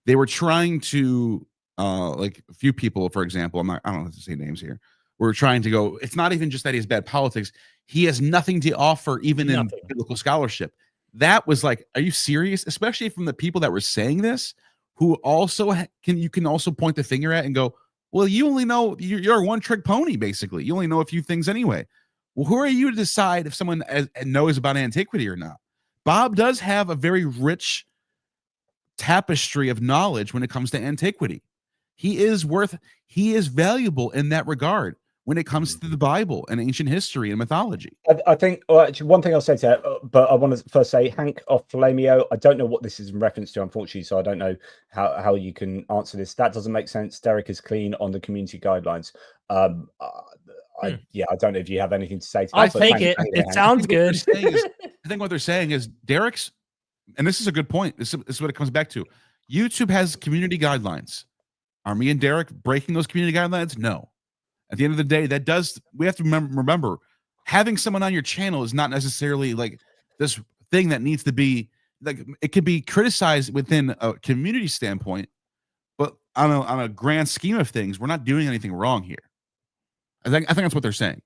They were trying to like a few people, for example, I don't have to say names here. We're trying to go, it's not even just that he has bad politics. He has nothing to offer, even in biblical scholarship. That was like, are you serious? Especially from the people that were saying this, who also you can also point the finger at and go, well, you only know, you're a one-trick pony, basically. You only know a few things anyway. Well, who are you to decide if someone knows about antiquity or not? Bob does have a very rich tapestry of knowledge when it comes to antiquity. He is valuable in that regard when it comes to the Bible and ancient history and mythology. I think, actually, one thing I'll say to that, but I want to first say, Hank of Flamio, I don't know what this is in reference to, unfortunately, so I don't know how you can answer this. That doesn't make sense. Derek is clean on the community guidelines. I don't know if you have anything to say to that. I'll take it. It sounds good. I think what they're saying is Derek's, and this is a good point. This is what it comes back to. YouTube has community guidelines. Are me and Derek breaking those community guidelines? No. At the end of the day, we have to remember, having someone on your channel is not necessarily like this thing that needs to be like, it could be criticized within a community standpoint, but on a grand scheme of things, we're not doing anything wrong here. I think that's what they're saying.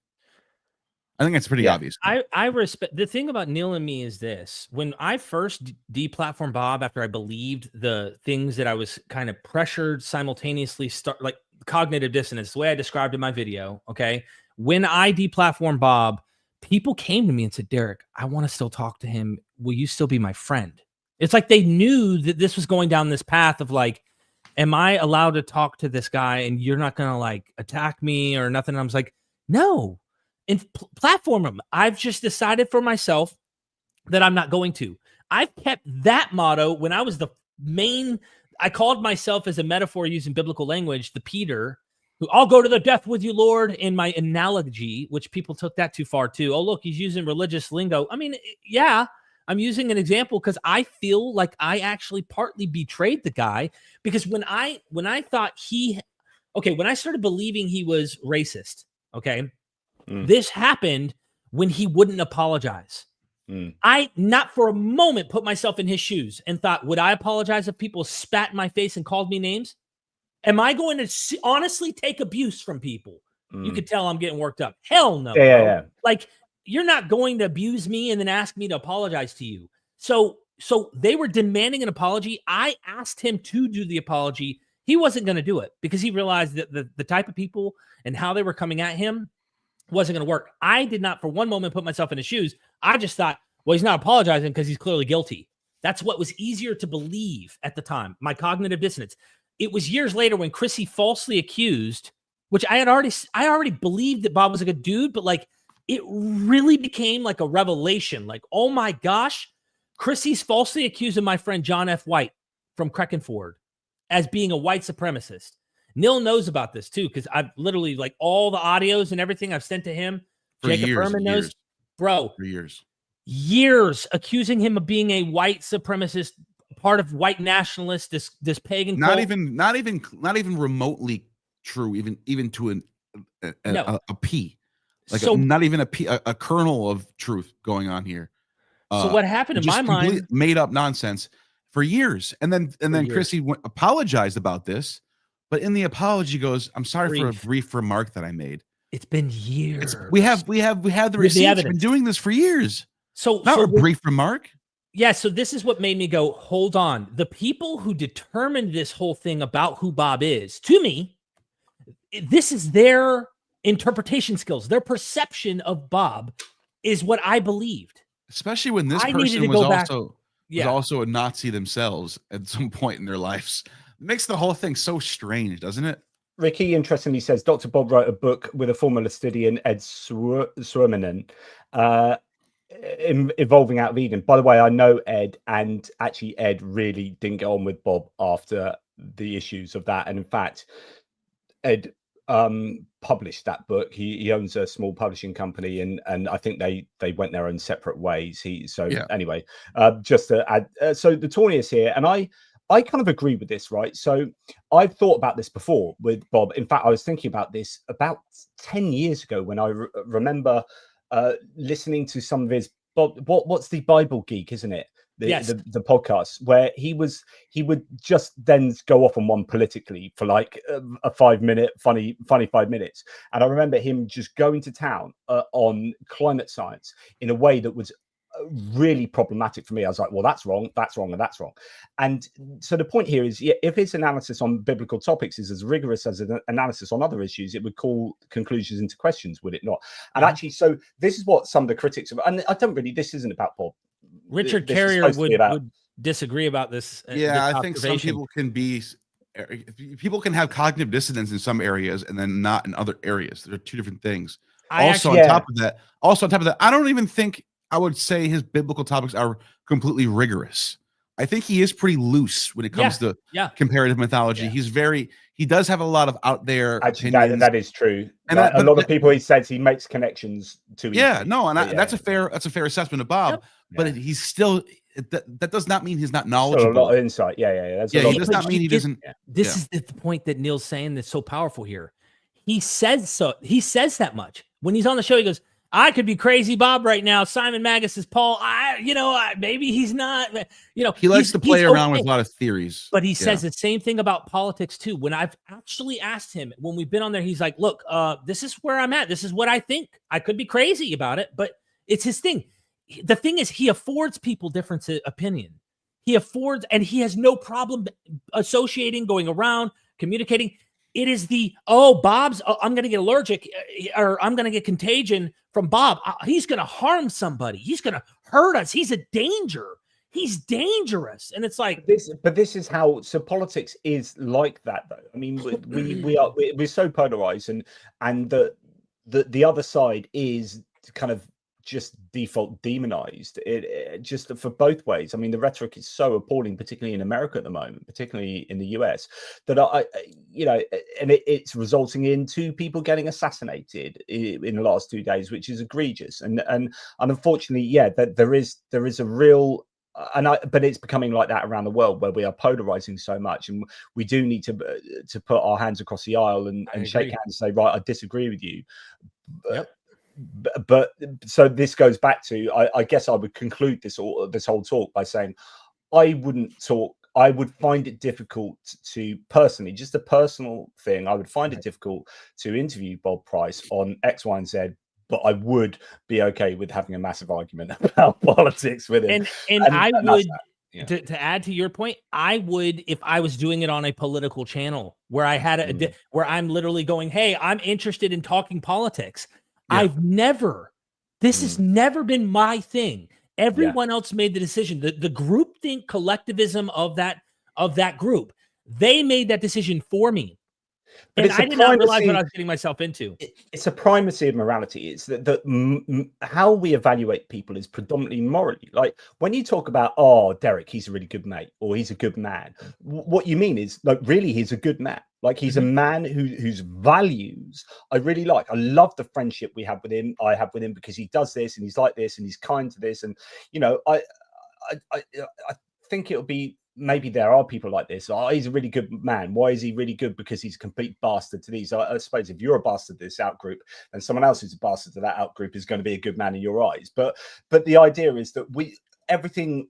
I think it's pretty obvious. I respect. The thing about Neil and me is this: when I first deplatformed Bob, after I believed the things that I was kind of pressured simultaneously, like cognitive dissonance, the way I described in my video. Okay, when I deplatformed Bob, people came to me and said, "Derek, I want to still talk to him. Will you still be my friend?" It's like they knew that this was going down this path of like, am I allowed to talk to this guy and you're not gonna like attack me or nothing? And I was like, no. And platform him. I've just decided for myself that I'm not going to. I've kept that motto when I was I called myself, as a metaphor using biblical language, the Peter, who, I'll go to the death with you, Lord, in my analogy, which people took that too far too. Oh, look, he's using religious lingo. I mean, yeah, I'm using an example because I feel like I actually partly betrayed the guy, because when I thought when I started believing he was racist, okay, this happened when he wouldn't apologize. I not for a moment put myself in his shoes and thought, would I apologize if people spat in my face and called me names? Am I going to honestly take abuse from people? You could tell I'm getting worked up. Hell no. Yeah. Like, you're not going to abuse me and then ask me to apologize to you. So So they were demanding an apology. I asked him to do the apology. He wasn't going to do it because he realized that the type of people and how they were coming at him wasn't going to work. I did not for one moment put myself in his shoes. I just thought, well, he's not apologizing because he's clearly guilty. That's what was easier to believe at the time. My cognitive dissonance. It was years later when Chrissy falsely accused, which I already believed that Bob was a good dude, but like it really became like a revelation. Like, oh my gosh, Chrissy's falsely accusing my friend John F. White from Creckenford as being a white supremacist. Neil knows about this too, because I've literally like all the audios and everything I've sent to him. For Jacob Berman knows, bro. For Years accusing him of being a white supremacist, part of white nationalists, this pagan not cult. even remotely true, even to a p, like so, not even a kernel of truth going on here. So what happened in my mind? Made up nonsense for years, and then Chrissy apologized about this, but in the apology goes, "I'm sorry for a brief remark that I made." It's been years. We have the receipts. We've been doing this for years. So not a brief remark. Yeah. So this is what made me go, hold on. The people who determined this whole thing about who Bob is, to me, this is their interpretation skills. Their perception of Bob is what I believed. Especially when this person was also a Nazi themselves at some point in their lives. It makes the whole thing so strange, doesn't it? Ricky interestingly says Dr. Bob wrote a book with a former Lastidian, Ed Surmanen, evolving out of Eden. By the way, I know Ed, and actually Ed really didn't get on with Bob after the issues of that. And in fact, Ed published that book. He owns a small publishing company, and I think they went their own separate ways. Anyway, just to add, so the Tawny is here, and I kind of agree with this, right? So I've thought about this before with Bob. In fact, I was thinking about this about 10 years ago when I remember listening to some of his Bob. What's the Bible Geek, isn't it? The podcast where he would just then go off on one politically for like a 5-minute funny 5 minutes, and I remember him just going to town on climate science in a way that was really problematic for me. I was like, well, that's wrong, and that's wrong. And so the point here is, if his analysis on biblical topics is as rigorous as an analysis on other issues, it would call conclusions into questions, would it not? And actually, so this is what some of the critics of, and this isn't about Bob. Richard Carrier would disagree about this. I think some people can have cognitive dissonance in some areas and then not in other areas. There are two different things. On top of that, I don't even think I would say his biblical topics are completely rigorous. I think he is pretty loose when it comes to comparative mythology. He does have a lot of out there. Actually, that is true. And a lot of people, he says he makes connections to. That's a fair assessment of Bob. But he's still that does not mean he's not knowledgeable. Still a lot of insight. He does not mean he doesn't. This is the point that Neil's saying that's so powerful here. He says so. He says that much when he's on the show. He goes, I could be crazy Bob right now. Simon Magus is Paul. Maybe he's not. He likes to play around with a lot of theories. But he says the same thing about politics too. When I've actually asked him, when we've been on there, he's like, look, this is where I'm at. This is what I think. I could be crazy about it, but it's his thing. The thing is, he affords people different opinion. He affords, and he has no problem associating, going around, communicating. It is Bob's, I'm going to get allergic or I'm going to get contagion from Bob. He's going to harm somebody. He's going to hurt us. He's a danger. He's dangerous. And it's like this, but this is how, so politics is like that though. I mean, we're so polarized, and the other side is kind of just default demonized, it just for both ways. I mean, the rhetoric is so appalling, particularly in America at the moment, particularly in the US, that it's resulting in 2 people getting assassinated in the last 2 days, which is egregious. And unfortunately, that there is a real, but it's becoming like that around the world, where we are polarizing so much, and we do need to put our hands across the aisle and shake hands and say, right, I disagree with you. But so this goes back to, I guess I would conclude this whole talk by saying I would find it difficult to personally, just a personal thing, I would find it difficult to interview Bob Price on X, Y, and Z, but I would be okay with having a massive argument about politics with him. And I would To add to your point, I would, if I was doing it on a political channel where I had where I'm literally going, hey, I'm interested in talking politics. This has never been my thing. Everyone else made the decision. The groupthink collectivism of that group, they made that decision for me. And I did not realize what I was getting myself into. It's a primacy of morality. It's that how we evaluate people is predominantly morally. Like when you talk about, oh, Derek, he's a really good mate, or he's a good man. What you mean is, like, really, he's a good man. Like he's a man whose values I really like. I love the friendship we have with him. I have with him because he does this and he's like this and he's kind to this. And I think it'll be. Maybe there are people like this. Oh, he's a really good man. Why is he really good? Because he's a complete bastard to these. I suppose if you're a bastard to this out group, and someone else who's a bastard to that out group is going to be a good man in your eyes. But the idea is that everything,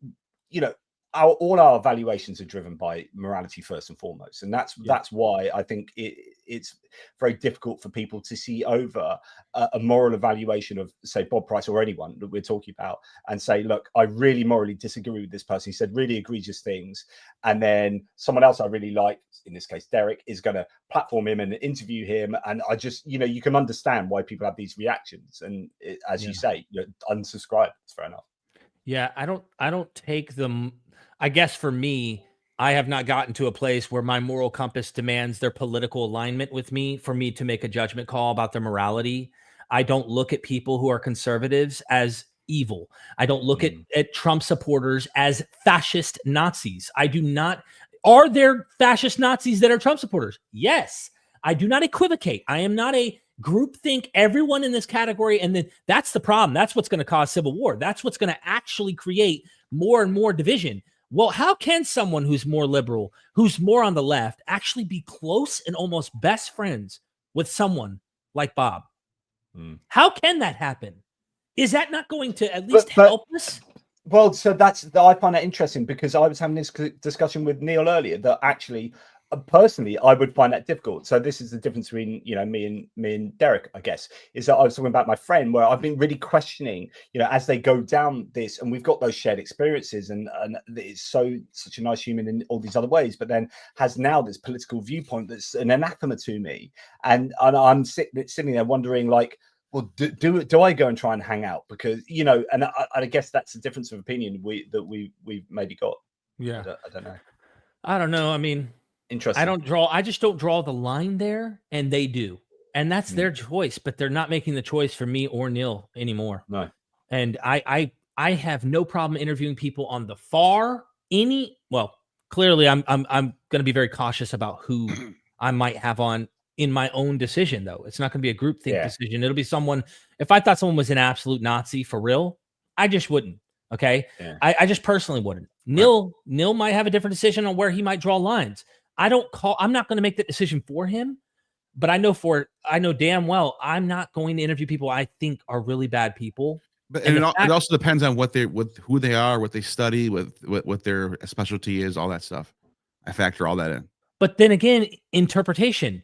all our evaluations are driven by morality first and foremost, and that's why I think it's very difficult for people to see over a moral evaluation of, say, Bob Price or anyone that we're talking about, and say, look, I really morally disagree with this person. He said really egregious things, and then someone else I really like, in this case Derek, is going to platform him and interview him, and I just, you can understand why people have these reactions, and as you say, unsubscribe. It's fair enough. Yeah, I don't take them. I guess for me, I have not gotten to a place where my moral compass demands their political alignment with me for me to make a judgment call about their morality. I don't look at people who are conservatives as evil. I don't look at Trump supporters as fascist Nazis. I do not. Are there fascist Nazis that are Trump supporters? Yes. I do not equivocate. I am not a groupthink everyone in this category. And then that's the problem. That's what's going to cause civil war. That's what's going to actually create more and more division. Well, how can someone who's more liberal, who's more on the left, actually be close and almost best friends with someone like Bob? How can that happen? Is that not going to at least help us? Well, so I find that interesting, because I was having this discussion with Neil earlier that actually, personally, I would find that difficult. So this is the difference between me and Derek, I guess, is that I was talking about my friend, where I've been really questioning, as they go down this, and we've got those shared experiences, and it's such a nice human in all these other ways, but then has now this political viewpoint that's an anathema to me, and I'm sitting there wondering, like, well, do I go and try and hang out? Because and I guess that's the difference of opinion we've maybe got. Yeah, I don't know. I mean, interesting. I just don't draw the line there, and they do, and that's their choice. But they're not making the choice for me or Neil anymore. No, and I have no problem interviewing people on the far. Clearly, I'm going to be very cautious about who I might have on in my own decision, though. It's not going to be a groupthink decision. It'll be someone. If I thought someone was an absolute Nazi for real, I just wouldn't. Okay, I just personally wouldn't. Neil might have a different decision on where he might draw lines. I'm not going to make that decision for him, but I know damn well I'm not going to interview people I think are really bad people. But it also depends on who they are, what they study, what their specialty is, all that stuff. I factor all that in. But then again, interpretation.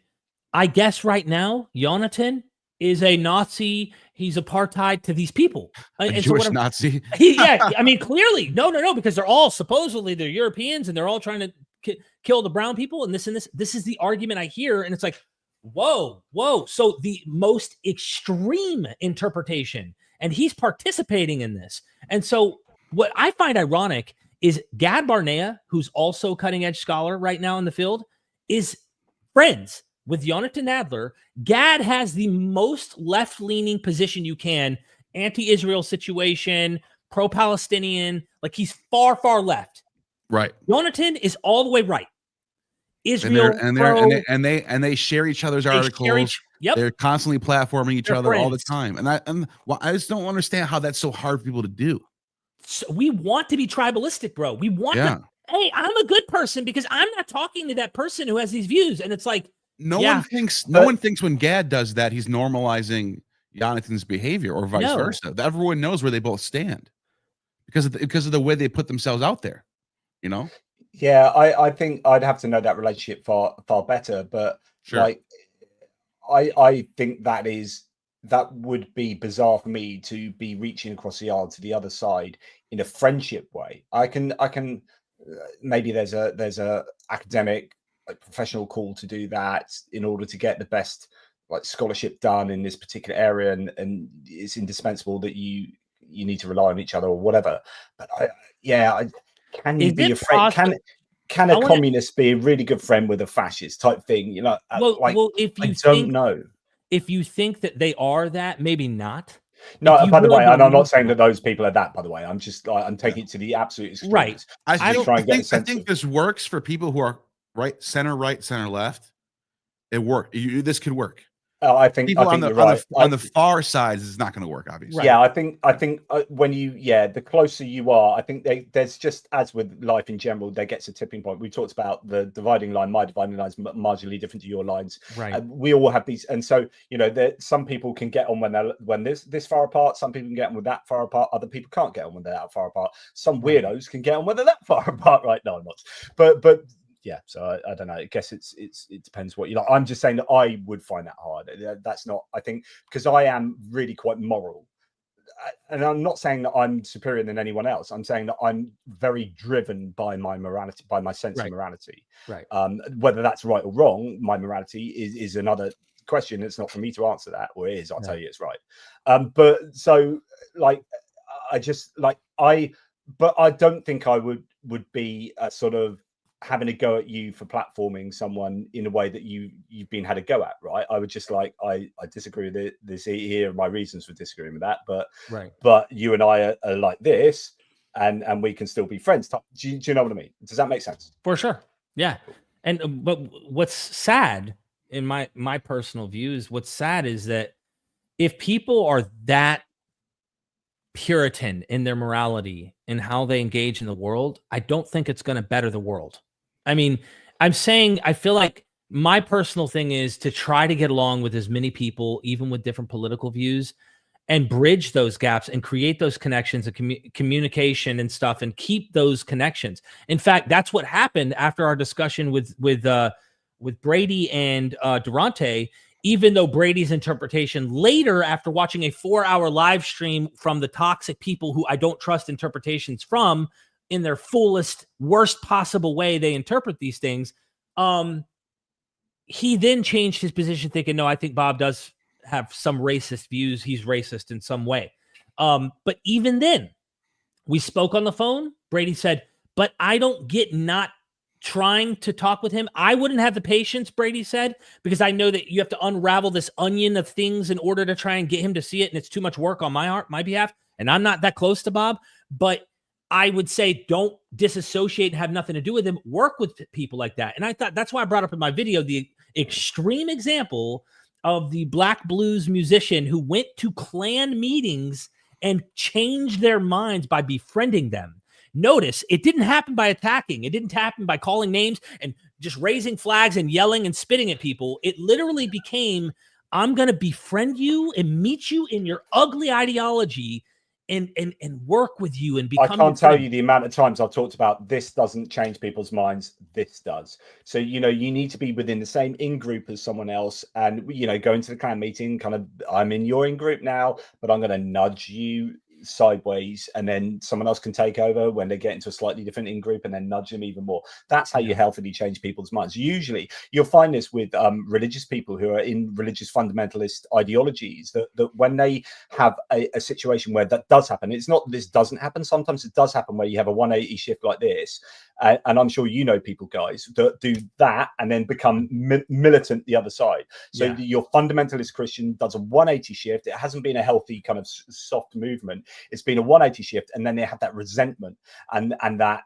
I guess right now, Jonathan is a Nazi. He's apartheid to these people. A Jewish Nazi? I mean, clearly. No, because they're all supposedly they're Europeans, and they're all trying to kill the brown people, and this. This is the argument I hear, and it's like, whoa. So the most extreme interpretation, and he's participating in this. And so what I find ironic is Gad Barnea, who's also cutting edge scholar right now in the field, is friends with Jonathan Adler. Gad has the most left-leaning position you can, anti-Israel situation, pro-Palestinian, like he's far, far left. Right. Jonathan is all the way right. Israel and they share each other's articles. They're constantly platforming each other all the time. And I just don't understand how that's so hard for people to do. So we want to be tribalistic, bro. We want to, hey, I'm a good person because I'm not talking to that person who has these views. And it's like, no one thinks when Gad does that, he's normalizing Jonathan's behavior or vice versa. Everyone knows where they both stand because of the way they put themselves out there, Yeah, I think I'd have to know that relationship far better, but like I think that is that would be bizarre for me to be reaching across the aisle to the other side in a friendship way. I can maybe there's a academic, like, professional call to do that in order to get the best, like, scholarship done in this particular area, and it's indispensable that you need to rely on each other or whatever. But can you be a friend? Can a communist be a really good friend with a fascist type thing? You know, if you don't know. If you think that they are that, maybe not. No, by the way, and I'm not saying that those people are that, by the way. I'm just I'm taking it to the absolute extreme. Right. I think this works for people who are right, center, left. It worked. This could work. I think people on the far sides is not going to work, obviously. Yeah, I think when the closer you are, I think there's just, as with life in general, there gets a tipping point. We talked about the dividing line. My dividing line is marginally different to your lines. Right. We all have these, and so some people can get on when they're this far apart. Some people can get on with that far apart. Other people can't get on when they're that far apart. Some weirdos can get on when they're that far apart. Right? No, I'm not. But yeah, so I don't know. I guess it depends what you like. I'm just saying that I would find that hard. That's not, I think, because I am really quite moral, and I'm not saying that I'm superior than anyone else. I'm saying that I'm very driven by my morality, by my sense of morality. Right. Whether that's right or wrong, my morality is another question. It's not for me to answer that, or it is. I'll tell you it's right. But so, like, but I don't think I would be a sort of having a go at you for platforming someone in a way that you've been had a go at, right? I would just I disagree with this. Here are my reasons for disagreeing with that, but you and I are like this, and we can still be friends. Do you know what I mean? Does that make sense? For sure. Yeah. And but what's sad, in my personal view, is what's sad is that if people are that Puritan in their morality and how they engage in the world, I don't think it's going to better the world. I mean, I'm saying, I feel like my personal thing is to try to get along with as many people, even with different political views, and bridge those gaps and create those connections and communication and stuff, and keep those connections. In fact, that's what happened after our discussion with Brady and Durante. Even though Brady's interpretation later, after watching a 4-hour live stream from the toxic people who I don't trust interpretations from, in their fullest, worst possible way they interpret these things, he then changed his position, thinking, no, I think Bob does have some racist views. He's racist in some way. But even then, we spoke on the phone. Brady said, but I don't get not trying to talk with him. I wouldn't have the patience, Brady said, because I know that you have to unravel this onion of things in order to try and get him to see it, and it's too much work on my behalf, and I'm not that close to Bob. But I would say don't disassociate and have nothing to do with him. Work with people like that. And I thought that's why I brought up in my video the extreme example of the Black blues musician who went to Klan meetings and changed their minds by befriending them. Notice it didn't happen by attacking. It didn't happen by calling names and just raising flags and yelling and spitting at people. It literally became, I'm going to befriend you and meet you in your ugly ideology and work with you and become. I can't tell you the amount of times I've talked about this doesn't change people's minds. This does. So, you need to be within the same in-group as someone else, and, going to the Klan meeting, kind of, I'm in your in-group now, but I'm going to nudge you sideways, and then someone else can take over when they get into a slightly different in-group, and then nudge them even more. That's how you healthily change people's minds. Usually you'll find this with religious people who are in religious fundamentalist ideologies, that when they have a situation where that does happen, it's not that this doesn't happen. Sometimes it does happen where you have a 180 shift like this, and I'm sure people, guys, that do that and then become militant the other side. So your fundamentalist Christian does a 180 shift. It hasn't been a healthy kind of soft movement. It's been a 180 shift, and then they have that resentment and that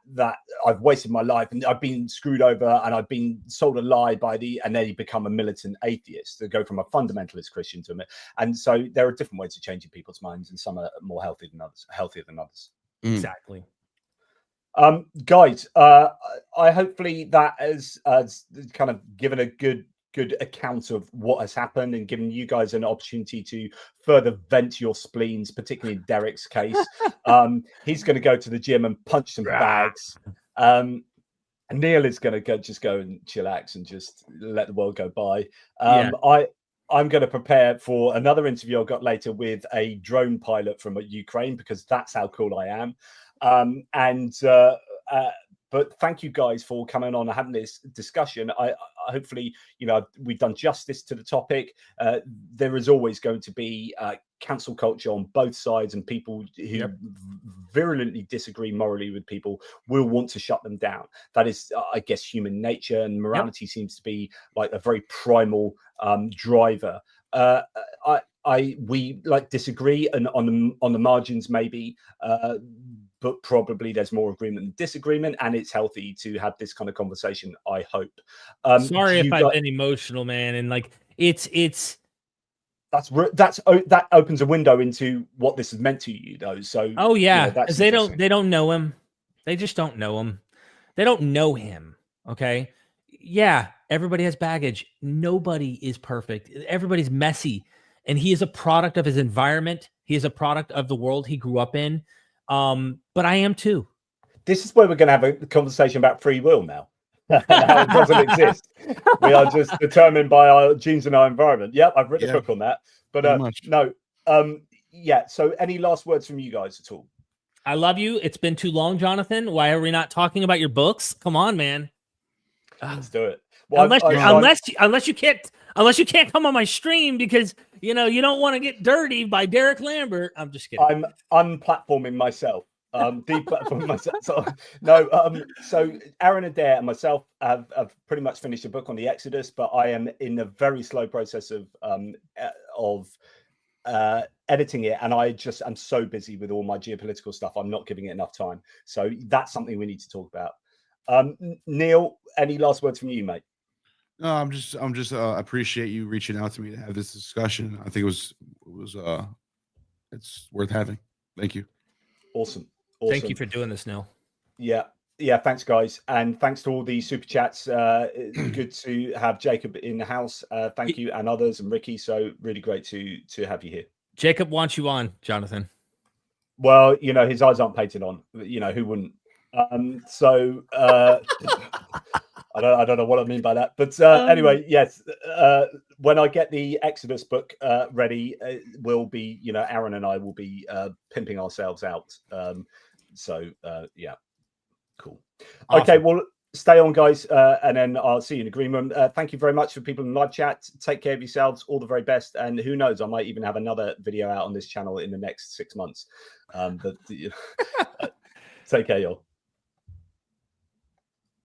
I've wasted my life and I've been screwed over and I've been sold a lie and then you become a militant atheist. To go from a fundamentalist Christian to and so there are different ways of changing people's minds, and some are more healthier than others. Exactly. Guys, I hopefully that has kind of given a good account of what has happened, and given you guys an opportunity to further vent your spleens, particularly in Derek's case. He's going to go to the gym and punch some bags. And Neil is going to go and chillax and just let the world go by. I'm going to prepare for another interview I've got later with a drone pilot from Ukraine, because that's how cool I am. But thank you guys for coming on and having this discussion. I hopefully, we've done justice to the topic. There is always going to be cancel culture on both sides, and people who virulently disagree morally with people will want to shut them down. That is, I guess, human nature, and morality seems to be like a very primal driver. We like disagree and on the margins maybe, but probably there's more agreement than disagreement, and it's healthy to have this kind of conversation, I hope. Sorry if I've been emotional, man, and like that opens a window into what this has meant to you, though. So because they don't know him. They just don't know him. They don't know him. Okay. Yeah, everybody has baggage. Nobody is perfect. Everybody's messy. And he is a product of his environment. He is a product of the world he grew up in. But I am too. This is where we're going to have a conversation about free will now. How it doesn't exist. We are just determined by our genes and our environment. Yep, I've written a book on that. But so any last words from you guys at all? I love you. It's been too long, Jonathan. Why are we not talking about your books? Come on, man. Let's do it. Well, unless you can't come on my stream because you don't want to get dirty by Derek Lambert. I'm just kidding. I'm unplatforming myself. Deplatforming myself. So Aaron Adair and myself have pretty much finished a book on the Exodus, but I am in a very slow process of editing it, and I'm so busy with all my geopolitical stuff. I'm not giving it enough time. So that's something we need to talk about. Neil, any last words from you, mate? No, I'm just appreciate you reaching out to me to have this discussion. I think it's worth having. Thank you. Awesome. Thank you for doing this, Neil. Yeah. Thanks, guys, and thanks to all the super chats. Good to have Jacob in the house. Thank you, and others, and Ricky. So really great to have you here. Jacob wants you on, Jonathan. Well, his eyes aren't painted on. Who wouldn't? I don't know what I mean by that, but anyway, yes. When I get the Exodus book ready, we'll be, Aaron and I will be pimping ourselves out. Cool. Awesome. Okay, well, stay on, guys, and then I'll see you in the green room. Thank you very much for people in live chat. Take care of yourselves. All the very best, and who knows, I might even have another video out on this channel in the next 6 months. Take care, y'all.